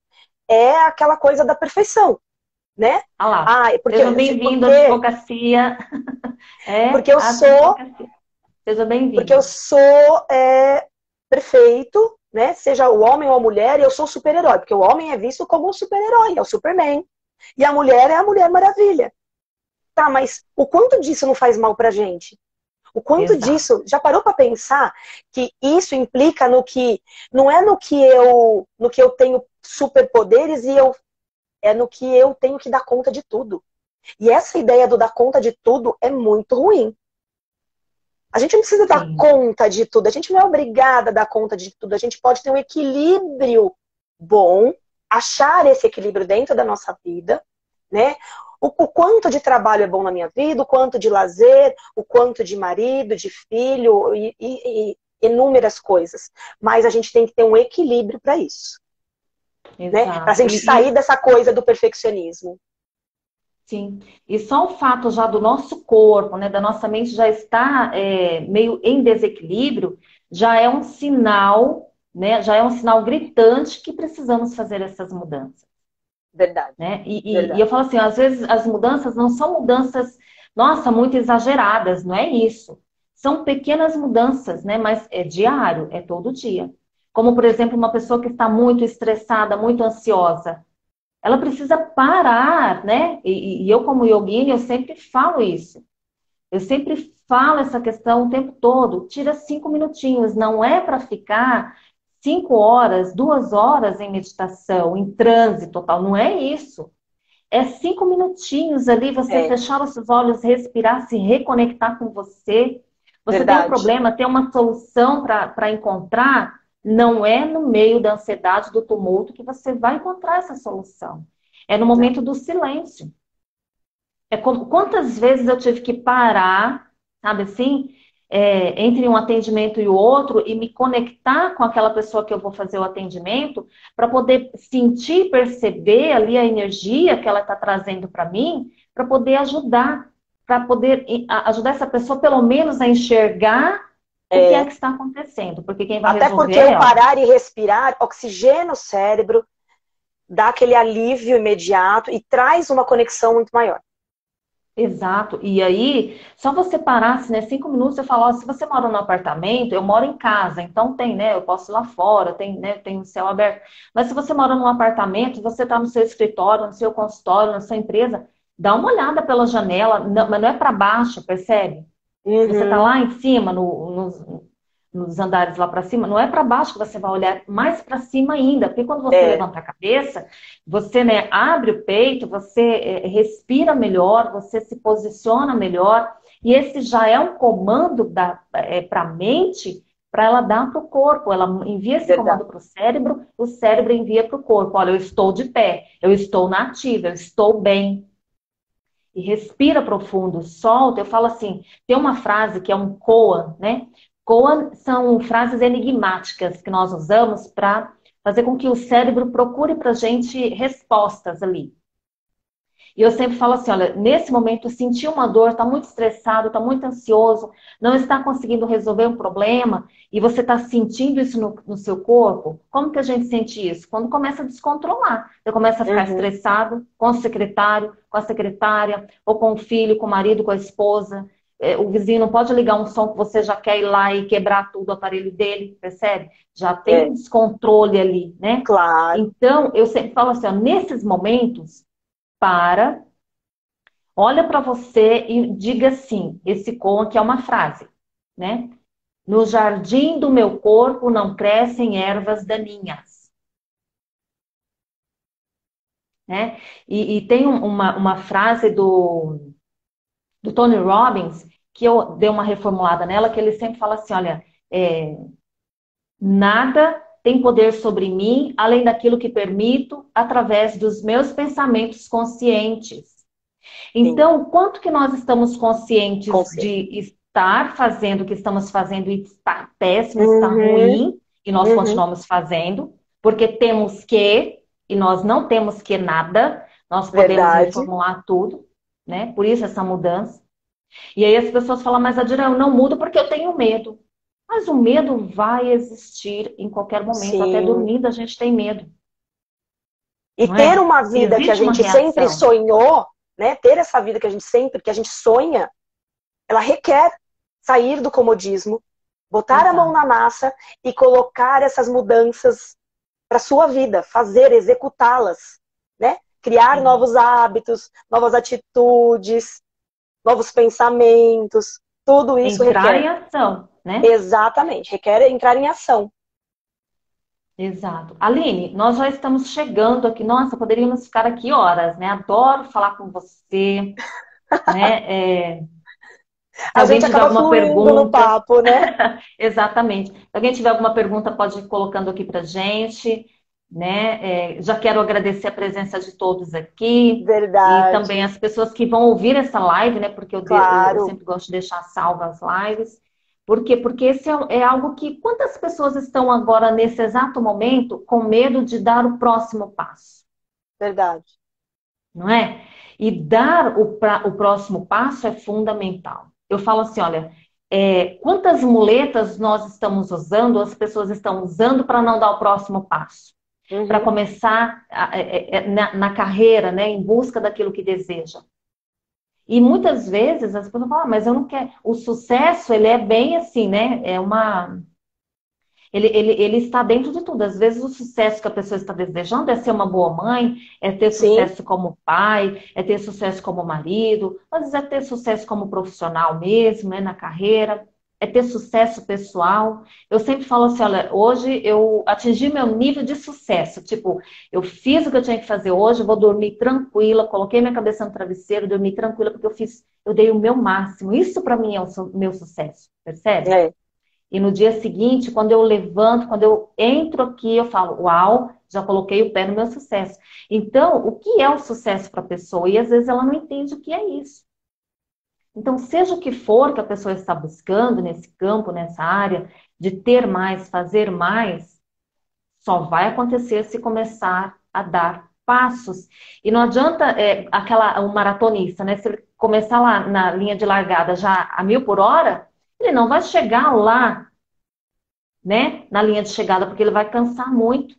é aquela coisa da perfeição, né? Ah lá. Ah, Seja porque, bem-vindo à porque, advocacia. porque eu A sou, advocacia. Seja porque eu bem-vindo. sou perfeito, né? Seja o homem ou a mulher, eu sou super-herói, porque o homem é visto como um super-herói, é o Superman. E a mulher é a Mulher Maravilha. Tá, mas o quanto disso não faz mal pra gente? O quanto Exato. disso, já parou para pensar que isso implica no que não é no que eu tenho superpoderes e é no que eu tenho que dar conta de tudo. E essa ideia do dar conta de tudo é muito ruim. A gente não precisa dar Sim. conta de tudo, a gente não é obrigada a dar conta de tudo, a gente pode ter um equilíbrio bom, achar esse equilíbrio dentro da nossa vida, né? O quanto de trabalho é bom na minha vida, o quanto de lazer, o quanto de marido, de filho e inúmeras coisas. Mas a gente tem que ter um equilíbrio para isso, né? Para a Exato. gente sair dessa coisa do perfeccionismo. Sim. E só o fato já do nosso corpo, né, da nossa mente já estar meio em desequilíbrio, já é um sinal, né? Já é um sinal gritante que precisamos fazer essas mudanças. Verdade, Né? E eu verdade. falo assim, às vezes as mudanças não são mudanças, nossa, muito exageradas, não é isso. São pequenas mudanças, né? Mas é diário, é todo dia. Como, por exemplo, uma pessoa que está muito estressada, muito ansiosa, ela precisa parar, né? E eu, como yogini, eu sempre falo isso. Eu sempre falo essa questão o tempo todo. Tira 5 minutinhos, não é para ficar 5 horas, 2 horas em meditação, em transe total, não é isso. É 5 minutinhos ali, você É, fechar os seus olhos, respirar, se reconectar com você. Você tem um verdade. problema, tem uma solução para encontrar, não é no meio da ansiedade, do tumulto que você vai encontrar essa solução. É no Não. momento do silêncio. É como, quantas vezes eu tive que parar, sabe assim, entre um atendimento e o outro e me conectar com aquela pessoa que eu vou fazer o atendimento para poder sentir, perceber ali a energia que ela está trazendo para mim, para poder ajudar essa pessoa pelo menos a enxergar o que é É, que está acontecendo, porque quem vai até resolver porque é o ela. parar e respirar oxigena o cérebro, dá aquele alívio imediato e traz uma conexão muito maior. Exato. E aí, só você parasse, né, 5 minutos e falar, ó, se você mora num apartamento, eu moro em casa, então tem, né, eu posso ir lá fora, tem, né, tem o céu aberto. Mas se você mora num apartamento, você está no seu escritório, no seu consultório, na sua empresa, dá uma olhada pela janela, mas não é para baixo, percebe? Se você está Uhum. lá em cima, nos andares lá para cima, não é para baixo que você vai olhar, mais para cima ainda, porque quando você É, levanta a cabeça, você, né, abre o peito, você respira melhor, você se posiciona melhor, e esse já é um comando para a mente, para ela dar para o corpo. Ela envia esse verdade. comando para o cérebro envia para o corpo. Olha, eu estou de pé, eu estou na ativa, eu estou bem. E respira profundo, solta. Eu falo assim, tem uma frase que é um koan, né? Koan são frases enigmáticas que nós usamos para fazer com que o cérebro procure para a gente respostas ali. E eu sempre falo assim, olha, nesse momento sentiu uma dor, está muito estressado, está muito ansioso, não está conseguindo resolver um problema, e você está sentindo isso no seu corpo, como que a gente sente isso? Quando começa a descontrolar. Você começa a ficar Uhum. estressado com o secretário, com a secretária, ou com o filho, com o marido, com a esposa. O vizinho não pode ligar um som que você já quer ir lá e quebrar tudo o aparelho dele, percebe? Já tem É, um descontrole ali, né? claro. Então, eu sempre falo assim, ó, nesses momentos, para, olha para você e diga assim, esse com aqui é uma frase, né? No jardim do meu corpo não crescem ervas daninhas, né? E tem uma frase do Tony Robbins que eu dei uma reformulada nela, que ele sempre fala assim, olha, nada tem poder sobre mim além daquilo que permito através dos meus pensamentos conscientes. Sim, Então, quanto que nós estamos conscientes consciente. de estar fazendo o que estamos fazendo e estar péssimo, estar Uhum, ruim, e nós uhum, continuamos fazendo, porque temos que, e nós não temos que nada, nós podemos verdade. reformular tudo, né? Por isso essa mudança. E aí as pessoas falam, mas Adira, eu não mudo porque eu tenho medo. Mas o medo vai existir em qualquer momento, até Sim. dormindo a gente tem medo, E não ter é? uma vida que a Existe uma gente sempre reação. sonhou, né? Ter essa vida que a gente sonha, ela requer sair do comodismo, botar a mão Exato. na massa e colocar essas mudanças para sua vida, fazer, executá-las, né? Criar Sim. novos hábitos, novas atitudes, novos pensamentos, tudo isso Entrar requer, em ação, né? exatamente, requer entrar em ação. Exato. Aline, nós já estamos chegando aqui. Nossa, poderíamos ficar aqui horas, né? Adoro falar com você, né? Se A alguém gente tiver acaba alguma fluindo no pergunta, papo, né? exatamente. Se alguém tiver alguma pergunta, pode ir colocando aqui pra gente, né? Já quero agradecer a presença de todos aqui e também Verdade, as pessoas que vão ouvir essa live, né? Porque eu claro. sempre gosto de deixar salvas as lives. Por quê? Porque esse é algo que quantas pessoas estão agora, nesse exato momento, com medo de dar o próximo passo, Verdade. não é? E dar o próximo passo é fundamental. Eu falo assim, olha, quantas muletas nós estamos usando, as pessoas estão usando para não dar o próximo passo? Para Uhum. começar na carreira, né, em busca daquilo que deseja. E muitas vezes as pessoas falam, mas eu não quero. O sucesso, ele é bem assim, né? Ele está dentro de tudo. Às vezes o sucesso que a pessoa está desejando é ser uma boa mãe, é ter Sim, sucesso como pai, é ter sucesso como marido, às vezes é ter sucesso como profissional mesmo, né, na carreira, é ter sucesso pessoal. Eu sempre falo assim, olha, hoje eu atingi meu nível de sucesso. Tipo, eu fiz o que eu tinha que fazer hoje, vou dormir tranquila, coloquei minha cabeça no travesseiro, dormi tranquila, porque eu dei o meu máximo. Isso para mim é o meu sucesso, percebe? é. E no dia seguinte, quando eu levanto, quando eu entro aqui, eu falo, uau, já coloquei o pé no meu sucesso. Então, o que é o sucesso para a pessoa? E às vezes ela não entende o que é isso. Então, seja o que for que a pessoa está buscando nesse campo, nessa área, de ter mais, fazer mais, só vai acontecer se começar a dar passos. E não adianta um maratonista, né? Se ele começar lá na linha de largada já a 1.000 por hora, ele não vai chegar lá, né, na linha de chegada, porque ele vai cansar muito.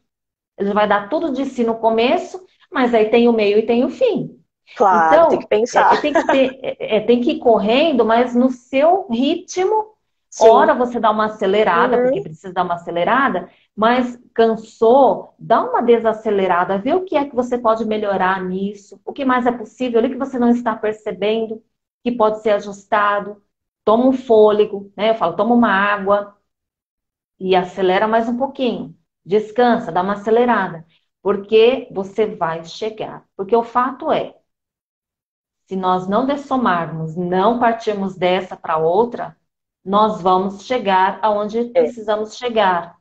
Ele vai dar tudo de si no começo, mas aí tem o meio e tem o fim. Claro, tem que Então, pensar. tem que ir correndo, mas no seu ritmo. Sim. Ora, você dá uma acelerada, porque Uhum. precisa dar uma acelerada, mas cansou, dá uma desacelerada, vê o que é que você pode melhorar nisso, o que mais é possível, ali que você não está percebendo, que pode ser ajustado. Toma um fôlego, né? Eu falo, toma uma água e acelera mais um pouquinho. Descansa, dá uma acelerada, porque você vai chegar. Porque o fato é, se nós não dessomarmos, não partirmos dessa para outra, nós vamos chegar aonde É. precisamos chegar.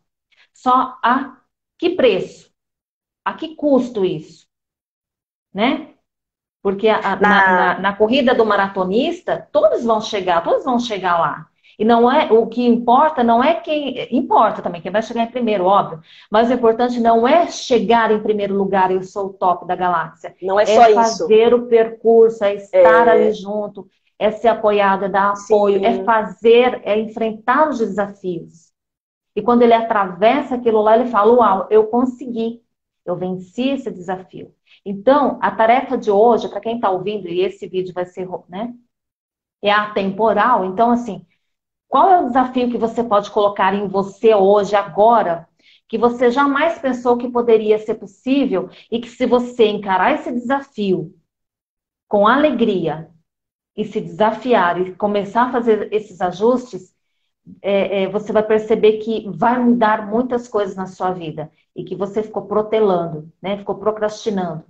Só a que preço? A que custo isso? Né? Porque Na, na corrida do maratonista, todos vão chegar lá. E não é o que importa, não é quem. Importa também, quem vai chegar em primeiro, óbvio. Mas o importante não é chegar em primeiro lugar, eu sou o top da galáxia. não é É só isso. fazer o percurso, é estar ali É, junto, é ser apoiado, é dar apoio, é sim, fazer, é enfrentar os desafios. E quando ele atravessa aquilo lá, ele fala: Uau, eu consegui, eu venci esse desafio. Então, a tarefa de hoje, para quem está ouvindo, e esse vídeo vai ser, né, é atemporal. Então, assim, qual é o desafio que você pode colocar em você hoje, agora, que você jamais pensou que poderia ser possível e que se você encarar esse desafio com alegria e se desafiar e começar a fazer esses ajustes, você vai perceber que vai mudar muitas coisas na sua vida e que você ficou protelando, né? Ficou procrastinando.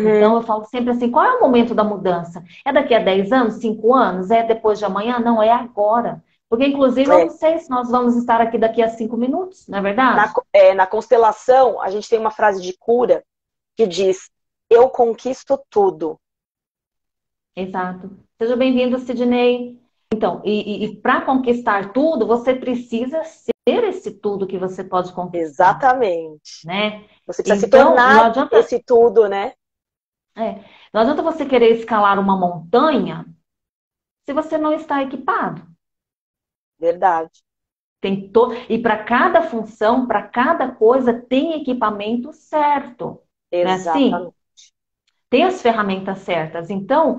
Então uhum, eu falo sempre assim, qual é o momento da mudança? É daqui a 10 anos, 5 anos? É depois de amanhã? Não, é agora. Porque inclusive eu não é. sei se nós vamos estar aqui daqui a 5 minutos, não é verdade? Na constelação, a gente tem uma frase de cura que diz: eu conquisto tudo. Exato. Seja bem-vindo, Sidney. Então, e para conquistar tudo, você precisa ser esse tudo que você pode conquistar, Exatamente. né? Você precisa se Então, não tornar adianta, esse tudo, né? não adianta você querer escalar uma montanha se você não está equipado. Verdade. E para cada função, para cada coisa, tem equipamento certo. Não é assim? Exatamente. Tem as ferramentas certas. Então,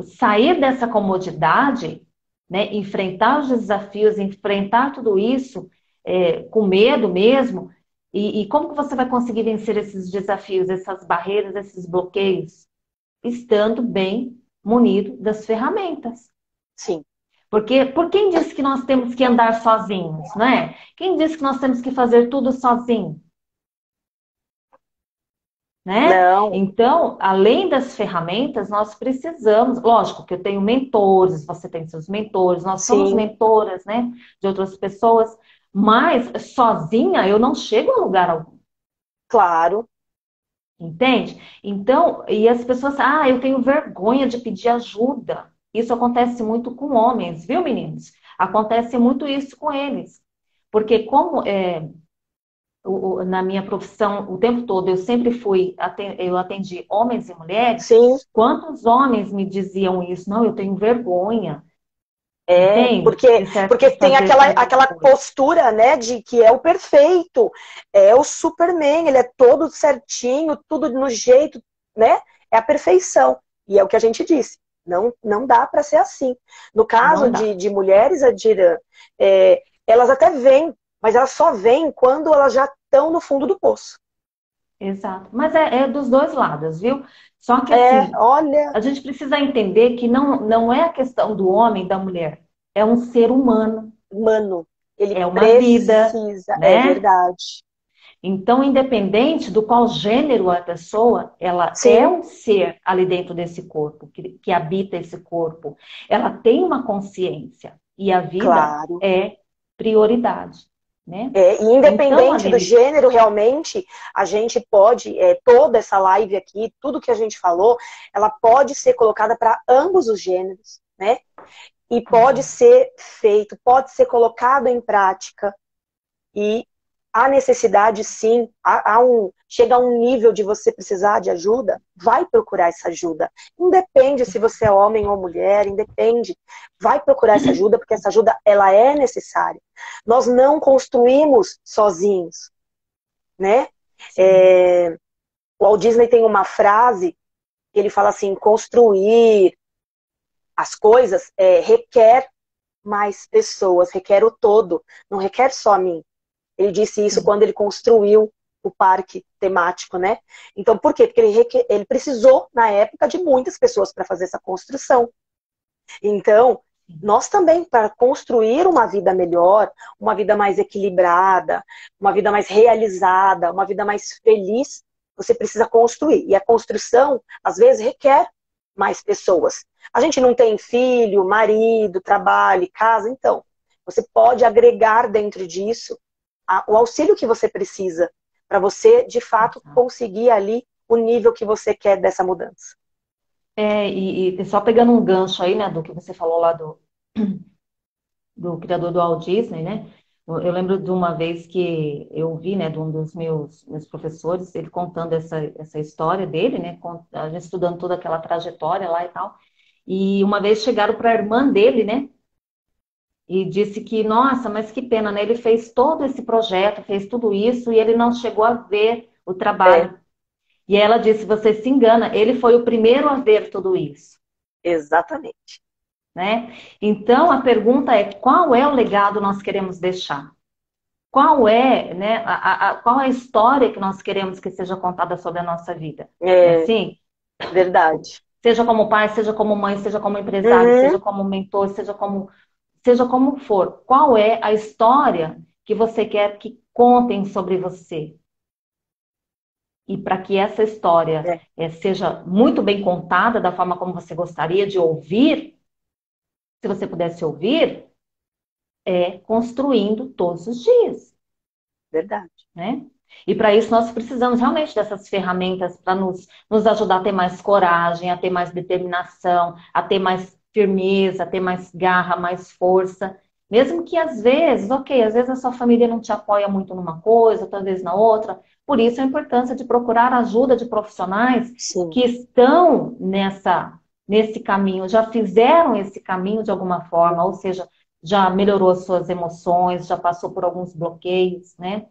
sair dessa comodidade, né, enfrentar os desafios, enfrentar tudo isso com medo mesmo. E como que você vai conseguir vencer esses desafios, essas barreiras, esses bloqueios? Estando bem munido das ferramentas. Sim. Porque por quem disse que nós temos que andar sozinhos, não é? Quem disse que nós temos que fazer tudo sozinho, né? Não, Então, além das ferramentas, nós precisamos, lógico que eu tenho mentores, você tem seus mentores, nós somos sim, mentoras, né, de outras pessoas, mas sozinha eu não chego a lugar algum. claro. Entende? Então, e as pessoas, eu tenho vergonha de pedir ajuda. Isso acontece muito com homens, viu, meninos? Acontece muito isso com eles. Porque como na minha profissão, o tempo todo, eu sempre eu atendi homens e mulheres, Sim, quantos homens me diziam isso? Não, eu tenho vergonha, entende? porque, De, porque de tem fazer certas aquela coisas. postura, né, de que é o perfeito, é o Superman, ele é todo certinho, tudo no jeito, né? É a perfeição. E é o que a gente disse. Não dá para ser assim. No caso Não dá. de mulheres, Adira, elas até vêm, mas elas só vêm quando elas já estão no fundo do poço. Exato. Mas é dos dois lados, viu? Só que assim, Olha, a gente precisa entender que não é a questão do homem e da mulher. É um ser humano, mano, ele é uma vida, precisa, é né? verdade. Então, independente do qual gênero a pessoa, ela é Sim, um ser ali dentro desse corpo, que habita esse corpo. Ela tem uma consciência e a vida claro. é prioridade, né? E Então, independente do Aline, gênero, realmente, a gente pode, toda essa live aqui, tudo que a gente falou, ela pode ser colocada para ambos os gêneros, né? E pode exato. ser feito, pode ser colocado em prática. E há necessidade, sim, chega a um nível de você precisar de ajuda, vai procurar essa ajuda. Independe se você é homem ou mulher, independe. Vai procurar essa ajuda, porque essa ajuda, ela é necessária. Nós não construímos sozinhos, né? Sim. É, o Walt Disney tem uma frase ele fala assim, construir as coisas requer mais pessoas, requer o todo, não requer só a mim. Ele disse isso Sim. quando ele construiu o parque temático, né? Então, por quê? Porque ele precisou, na época, de muitas pessoas para fazer essa construção. Então, nós também, para construir uma vida melhor, uma vida mais equilibrada, uma vida mais realizada, uma vida mais feliz, você precisa construir. E a construção, às vezes, requer mais pessoas. A gente não tem filho, marido, trabalho, casa, então, você pode agregar dentro disso o auxílio que você precisa para você, de fato, Exato. conseguir ali o nível que você quer dessa mudança. E só pegando um gancho aí, né, do que você falou lá do criador do Walt Disney, né? Eu lembro de uma vez que eu vi, né, de um dos meus professores, ele contando essa história dele, né, a gente estudando toda aquela trajetória lá e tal. E uma vez chegaram para a irmã dele, né, e disse que, nossa, mas que pena, né? Ele fez todo esse projeto, fez tudo isso e ele não chegou a ver o É, trabalho. E ela disse, você se engana, ele foi o primeiro a ver tudo isso. exatamente. Né? Então, a pergunta é, qual é o legado nós queremos deixar? Qual é, né, qual é a história que nós queremos que seja contada sobre a nossa vida? Não é É assim? verdade. Seja como pai, seja como mãe, seja como empresário, Uhum. seja como mentor, seja como for. Qual é a história que você quer que contem sobre você? E para que essa história É seja muito bem contada da forma como você gostaria de ouvir, se você pudesse ouvir, construindo todos os dias, verdade. né? E para isso nós precisamos realmente dessas ferramentas para nos ajudar a ter mais coragem, a ter mais determinação, a ter mais firmeza, a ter mais garra, mais força. Mesmo que às vezes, ok, às vezes a sua família não te apoia muito numa coisa, outra vez na outra. Por isso a importância de procurar ajuda de profissionais Sim, que estão nesse caminho, já fizeram esse caminho de alguma forma, ou seja, já melhorou as suas emoções, já passou por alguns bloqueios, né?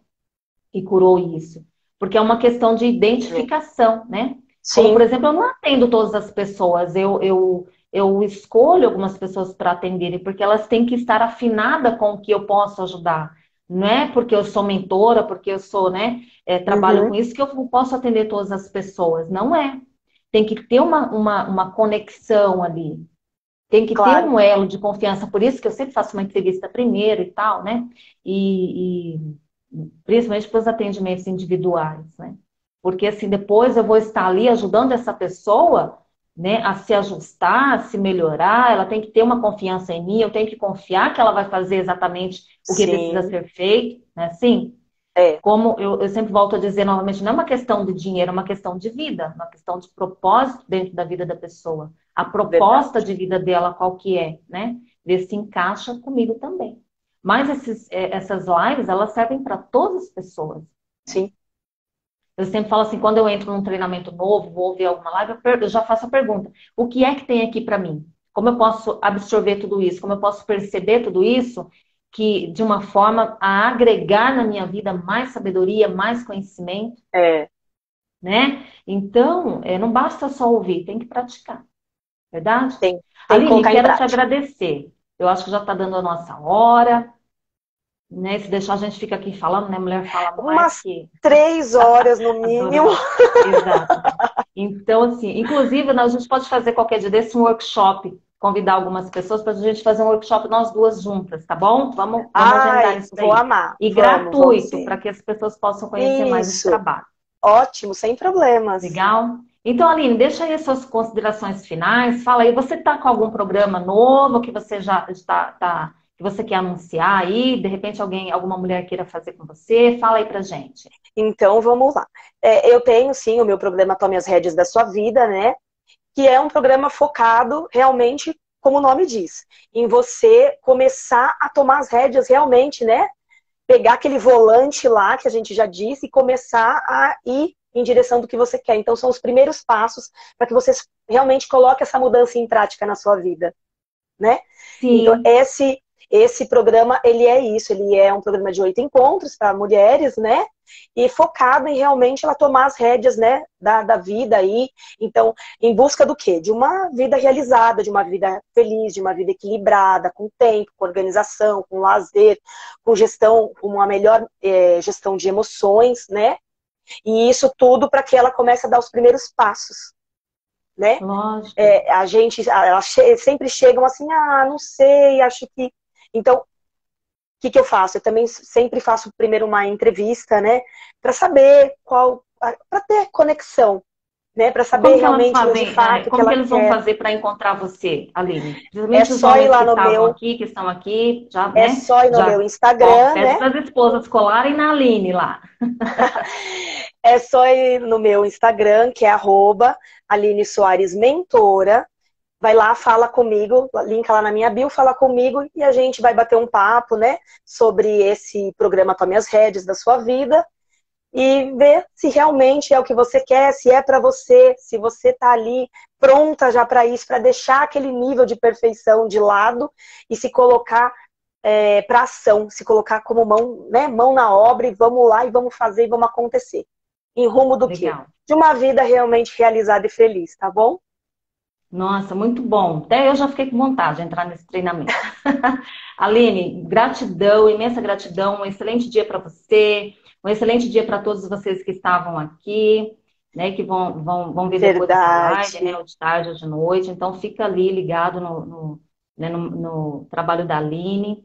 E curou isso. Porque é uma questão de é. identificação, né? Como, por Sim, exemplo, eu não atendo todas as pessoas, eu escolho algumas pessoas para atenderem, porque elas têm que estar afinadas com o que eu posso ajudar. Não é porque eu sou mentora, porque eu sou, né, trabalho uhum, com isso, que eu não posso atender todas as pessoas. Não é. Tem que ter uma conexão ali. Tem que ter claro. um elo de confiança. Por isso que eu sempre faço uma entrevista primeiro e tal, né? E principalmente para os atendimentos individuais, né? Porque assim, depois eu vou estar ali ajudando essa pessoa, né, a se ajustar, a se melhorar, ela tem que ter uma confiança em mim, eu tenho que confiar que ela vai fazer exatamente o que precisa Sim, ser feito, né? Assim, é como eu sempre volto a dizer novamente, não é uma questão de dinheiro, é uma questão de vida, uma questão de propósito dentro da vida da pessoa. A proposta verdade. de vida dela, qual que é, né? Ver se encaixa comigo também. Mas essas lives, elas servem para todas as pessoas. Né? Sim, Eu sempre falo assim, quando eu entro num treinamento novo, vou ouvir alguma live, eu já faço a pergunta: o que é que tem aqui para mim? Como eu posso absorver tudo isso? Como eu posso perceber tudo isso que de uma forma a agregar na minha vida mais sabedoria, mais conhecimento, é, né? Então, não basta só ouvir, tem que praticar, verdade? tem que Aline, colocar em quero te prática. agradecer. Eu acho que já está dando a nossa hora, né? Se deixar a gente fica aqui falando, né? Mulher fala mais Umas que 3 horas no adoro mínimo. falar. Exato. Então, assim, inclusive, a gente pode fazer qualquer dia desse um workshop, convidar algumas pessoas para a gente fazer um workshop nós duas juntas, tá bom? Vamos agendar Ai, isso vou daí. amar. E Vamos gratuito, para sim. que as pessoas possam conhecer mais esse Isso, trabalho. ótimo, sem problemas. Legal? Então, Aline, deixa aí as suas considerações finais. Fala aí, você está com algum programa novo que você já está, que você quer anunciar aí? De repente, alguma mulher queira fazer com você? Fala aí pra gente. Então, vamos lá. Eu tenho, sim, o meu programa Tome as Rédeas da Sua Vida, né? Que é um programa focado realmente, como o nome diz, em você começar a tomar as rédeas realmente, né? Pegar aquele volante lá, que a gente já disse, e começar a ir em direção do que você quer. Então, são os primeiros passos para que você realmente coloque essa mudança em prática na sua vida, né? Então, Sim, esse programa, ele é isso, ele é um programa de 8 encontros para mulheres, né? e focada em realmente ela tomar as rédeas, né, da vida aí. Então, em busca do quê? De uma vida realizada, de uma vida feliz, de uma vida equilibrada, com tempo, com organização, com lazer, com gestão, com uma melhor gestão de emoções, né? E isso tudo para que ela comece a dar os primeiros passos, né? Lógico. Elas sempre chegam assim, não sei, acho que... Então, o que eu faço? Eu também sempre faço primeiro uma entrevista, né? Para saber para ter conexão, né? Para saber Como que elas realmente de fazem, fato o que como que ela eles vão quer. fazer para encontrar você, Aline? É Principalmente os só ir homens lá que no estavam meu, aqui, que estão aqui, já, é né? só ir no meu Já, ó, Instagram, pede né? para as esposas colarem na Aline lá. É só ir no meu Instagram, que é @Aline Soares Mentora. Vai lá, fala comigo, linka lá na minha bio, fala comigo e a gente vai bater um papo, né, sobre esse programa Tome as Rédeas da sua vida e ver se realmente é o que você quer, se é para você, se você tá ali pronta já para isso, para deixar aquele nível de perfeição de lado e se colocar para ação, se colocar como mão, né, mão na obra e vamos lá e vamos fazer e vamos acontecer. Em rumo do quê? Legal. De uma vida realmente realizada e feliz, tá bom? Nossa, muito bom. Até eu já fiquei com vontade de entrar nesse treinamento. Aline, gratidão, imensa gratidão. Um excelente dia para você. Um excelente dia para todos vocês que estavam aqui, né? Que vão ver depois essa live, né? Verdade. Ou de tarde ou de noite. Então, fica ali ligado né, no trabalho da Aline.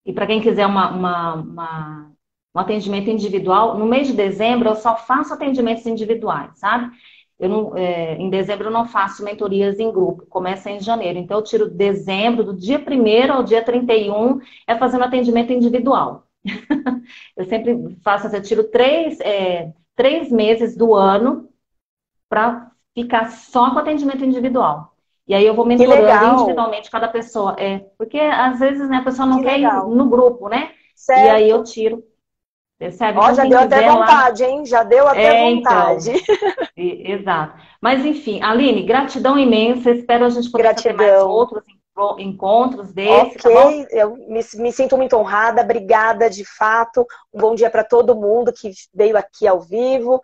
E para quem quiser um atendimento individual, no mês de dezembro eu só faço atendimentos individuais, sabe? Eu não, em dezembro eu não faço mentorias em grupo, começa em janeiro. Então eu tiro dezembro, do dia 1º ao dia 31, é fazendo atendimento individual. Eu sempre faço assim, eu tiro 3 meses do ano para ficar só com atendimento individual. E aí eu vou Que mentorando legal. individualmente cada pessoa. Porque às vezes, né, a pessoa não Que quer ir legal. no grupo, né? E aí eu Certo. tiro, percebe? Ó, Então já quem deu até quiser lá. vontade, hein? Já deu até vontade. Então. Exato. Mas enfim, Aline, gratidão imensa. Espero a gente poder fazer mais Gratidão. outros encontros desse, Ok, tá bom? eu me sinto muito honrada, obrigada de fato. Um bom dia para todo mundo que veio aqui ao vivo.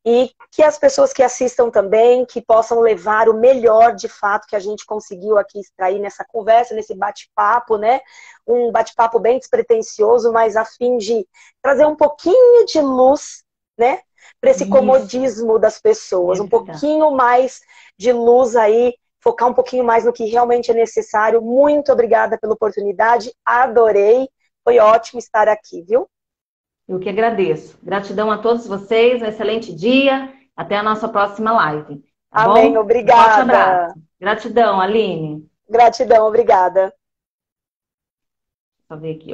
E que as pessoas que assistam também, que possam levar o melhor de fato que a gente conseguiu aqui extrair nessa conversa, nesse bate-papo, né? Um bate-papo bem despretensioso, mas a fim de trazer um pouquinho de luz, né? Para esse Isso, comodismo das pessoas, é um verdade. pouquinho mais de luz aí, focar um pouquinho mais no que realmente é necessário. Muito obrigada pela oportunidade, adorei, foi ótimo estar aqui, viu? Eu que agradeço. Gratidão a todos vocês, um excelente dia. Até a nossa próxima live, tá Amém, bom? Um forte abraço. obrigada. Gratidão, Aline. Gratidão, obrigada. Deixa eu ver aqui.